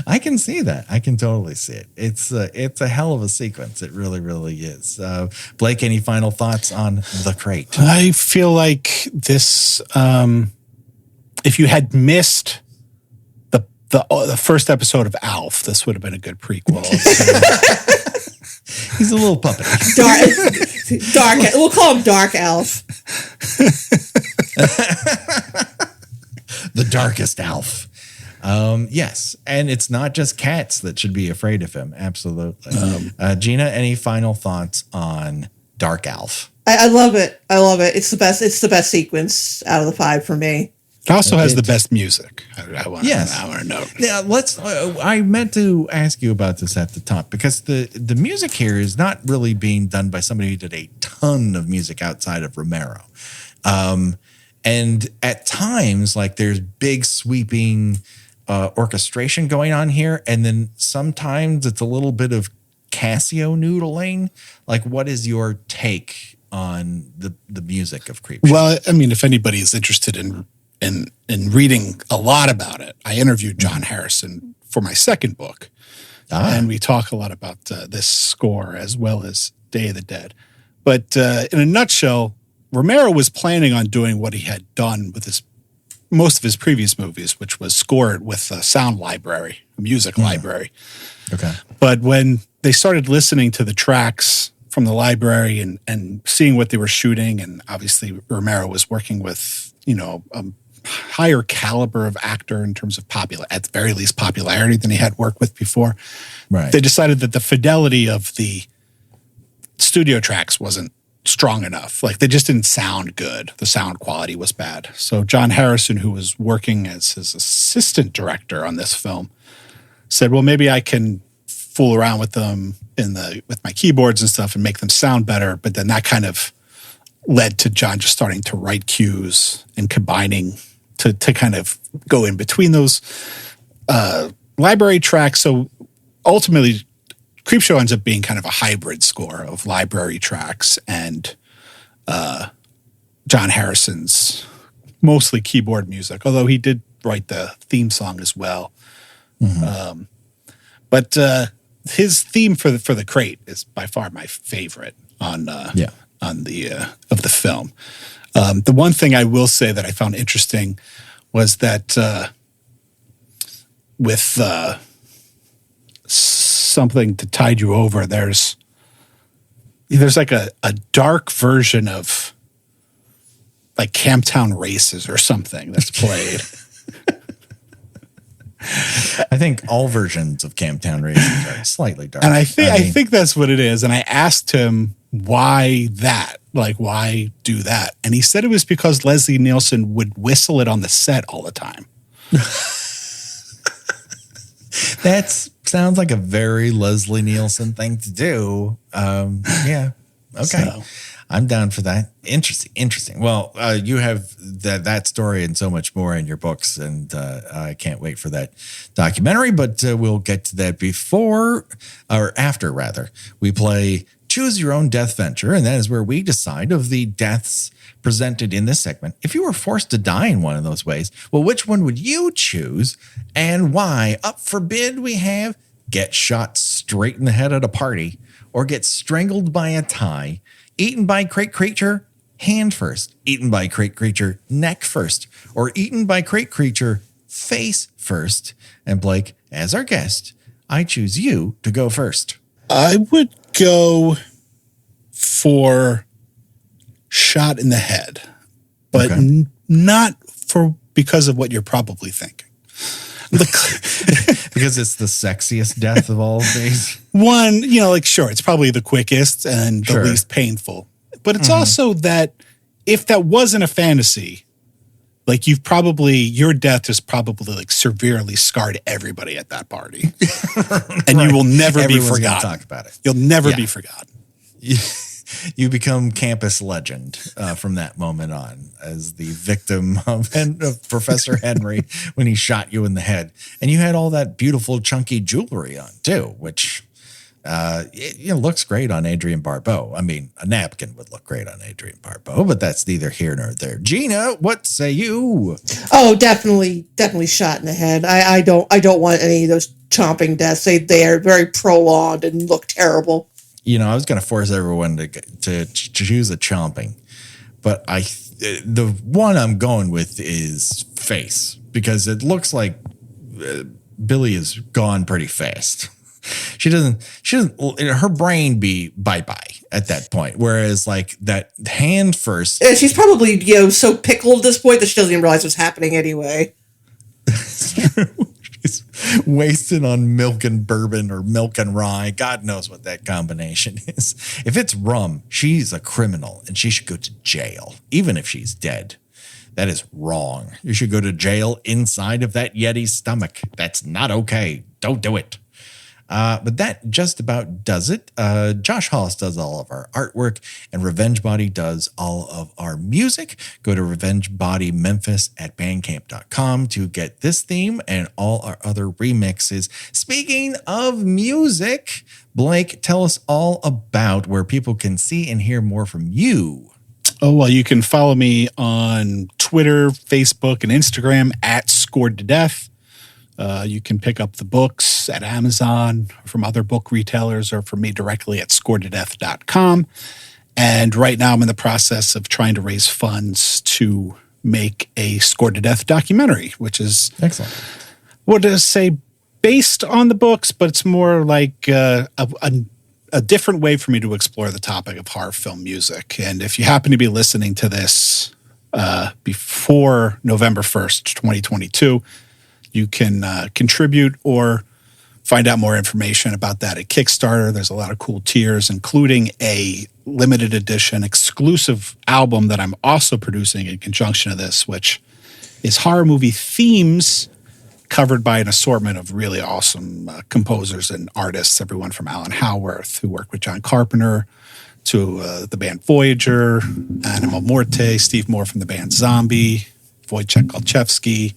I can see that. I can totally see it. It's a hell of a sequence. It really, really is. Blake, any final thoughts on The Crate? I feel like this, if you had missed the first episode of Alf, this would have been a good prequel. He's a little puppet. Dark. We'll call him Dark Alf. The darkest Alf. Yes, and it's not just cats that should be afraid of him. Absolutely. Gina, any final thoughts on Dark Alf? I love it. I love it. It's the best. It's the best sequence out of the 5 for me. It also has the best music. I want to know. Yeah, I meant to ask you about this at the top, because the music here is not really being done by somebody who did a ton of music outside of Romero. And at times, like, there's big sweeping orchestration going on here, and then sometimes it's a little bit of Casio noodling. Like, what is your take on the music of Creepshow? Well, I mean, if anybody is interested in reading a lot about it, I interviewed John Harrison for my second book, and we talk a lot about this score as well as Day of the Dead. But in a nutshell, Romero was planning on doing what he had done with most of his previous movies, which was score it with a sound library, a music library. Okay. But when they started listening to the tracks from the library and seeing what they were shooting, and obviously Romero was working with, a higher caliber of actor in terms of at the very least popularity than he had worked with before. Right. They decided that the fidelity of the studio tracks wasn't strong enough. Like, they just didn't sound good. The sound quality was bad. So John Harrison, who was working as his assistant director on this film, said, well, maybe I can fool around with them with my keyboards and stuff and make them sound better. But then that kind of led to John just starting to write cues and combining to kind of go in between those library tracks. So ultimately, Creepshow ends up being kind of a hybrid score of library tracks and John Harrison's mostly keyboard music, although he did write the theme song as well. Mm-hmm. But his theme for the Crate is by far my favorite of the film. The one thing I will say that I found interesting was that with Something to Tide You Over, there's like a dark version of like Camptown Races or something that's played. I think all versions of Camptown Races are slightly dark. And I think that's what it is. And I asked him why that, like, why do that? And he said it was because Leslie Nielsen would whistle it on the set all the time. That sounds like a very Leslie Nielsen thing to do. Yeah. Okay. So, I'm down for that. Interesting. Well, you have that story and so much more in your books, and I can't wait for that documentary, but we'll get to that after we play Choose Your Own Deathventure, and that is where we decide of the deaths presented in this segment. If you were forced to die in one of those ways, well, which one would you choose and why? Up for bid, we have get shot straight in the head at a party, or get strangled by a tie, eaten by crate creature hand first, eaten by crate creature neck first, or eaten by crate creature face first. And Blake, as our guest, I choose you to go first. I would go for shot in the head, but not for because of what you're probably thinking. Because it's the sexiest death of all of these. One, sure, it's probably the quickest and the least painful. But it's also that if that wasn't a fantasy, like your death has probably severely scarred everybody at that party. And you will never be forgotten. Talk about it. You'll never be forgotten. You become campus legend from that moment on as the victim of Professor Henry when he shot you in the head. And you had all that beautiful chunky jewelry on too, which looks great on Adrienne Barbeau. I mean, a napkin would look great on Adrienne Barbeau, but that's neither here nor there. Gina, what say you? Oh, definitely shot in the head. I don't want any of those chomping deaths. They are very prolonged and look terrible. I was going to force everyone to choose a chomping, but the one I'm going with is face, because it looks like Billie is gone pretty fast. She doesn't, her brain be bye-bye at that point. Whereas that hand first. And she's probably, so pickled at this point that she doesn't even realize what's happening anyway. She's wasted on milk and bourbon or milk and rye. God knows what that combination is. If it's rum, she's a criminal and she should go to jail, even if she's dead. That is wrong. You should go to jail inside of that Yeti's stomach. That's not okay. Don't do it. But that just about does it. Josh Hollis does all of our artwork, and Revenge Body does all of our music. Go to revengebodymemphis@bandcamp.com to get this theme and all our other remixes. Speaking of music, Blake, tell us all about where people can see and hear more from you. Oh, well, you can follow me on Twitter, Facebook, and Instagram @ScoredToDeath. You can pick up the books at Amazon, from other book retailers, or from me directly at scoredtodeath.com. And right now I'm in the process of trying to raise funds to make a Scored to Death documentary, which is excellent. What does say based on the books, but it's more like a different way for me to explore the topic of horror film music. And if you happen to be listening to this before November 1st, 2022, you can contribute or find out more information about that at Kickstarter. There's a lot of cool tiers, including a limited edition exclusive album that I'm also producing in conjunction with this, which is horror movie themes covered by an assortment of really awesome composers and artists, everyone from Alan Howarth, who worked with John Carpenter, to the band Voyager, Animal Morte, Steve Moore from the band Zombie, Wojciech Golczewski,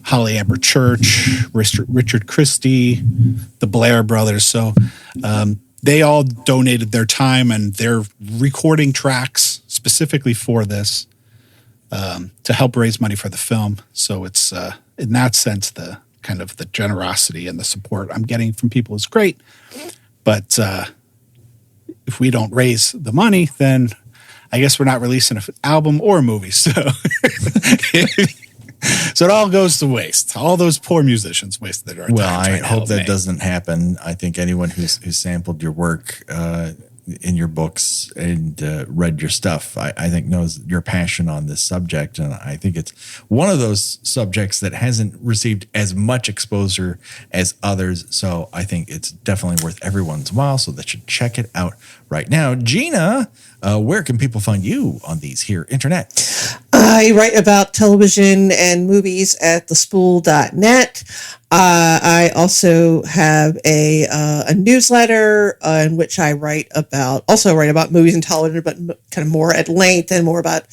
Holly Amber Church, Richard Christie, the Blair Brothers. So they all donated their time and their recording tracks specifically for this to help raise money for the film. So it's, in that sense, the kind of the generosity and the support I'm getting from people is great. But if we don't raise the money, then I guess we're not releasing an album or a movie. So so it all goes to waste. All those poor musicians wasted their time. Well, I hope that doesn't happen. I think anyone who's sampled your work in your books and read your stuff, I think knows your passion on this subject. And I think it's one of those subjects that hasn't received as much exposure as others. So I think it's definitely worth everyone's while. So they should check it out right now. Gina, where can people find you on these here internet? I write about television and movies at thespool.net. I also have a newsletter in which I write about movies and television, but kind of more at length and more about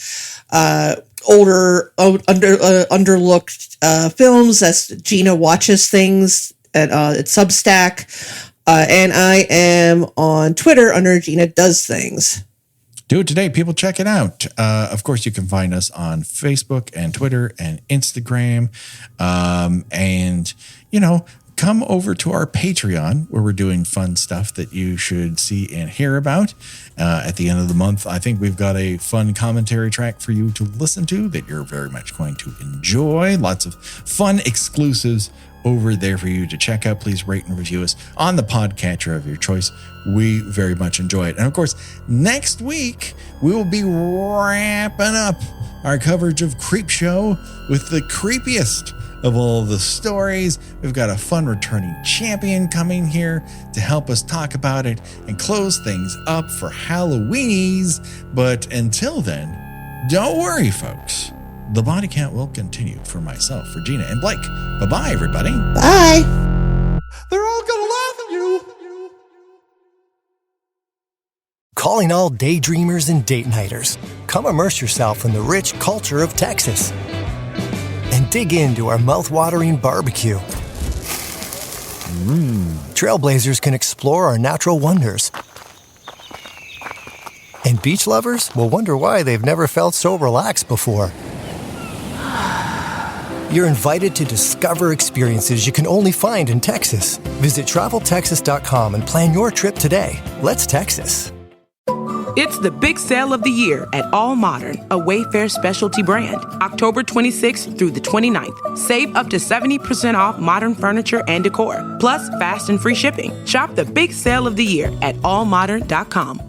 older, underlooked films. That's Gina Watches Things at Substack. And I am on Twitter under Gina Does Things. Do it today. People, check it out. Of course, you can find us on Facebook and Twitter and Instagram. And, come over to our Patreon, where we're doing fun stuff that you should see and hear about. At the end of the month, I think we've got a fun commentary track for you to listen to that you're very much going to enjoy. Lots of fun exclusives over there for you to check out. Please rate and review us on the podcatcher of your choice. We very much enjoy it. And of course, next week, we will be wrapping up our coverage of Creepshow with the creepiest of all the stories. We've got a fun returning champion coming here to help us talk about it and close things up for Halloweenies. But until then, don't worry, folks. The body count will continue for myself, Regina, and Blake. Bye-bye, everybody. Bye. They're all gonna laugh at you. Calling all daydreamers and date nighters. Come immerse yourself in the rich culture of Texas and dig into our mouth-watering barbecue. Trailblazers can explore our natural wonders. And beach lovers will wonder why they've never felt so relaxed before. You're invited to discover experiences you can only find in Texas. Visit TravelTexas.com and plan your trip today. Let's Texas. It's the big sale of the year at All Modern, a Wayfair specialty brand. October 26th through the 29th. Save up to 70% off modern furniture and decor, plus fast and free shipping. Shop the big sale of the year at allmodern.com.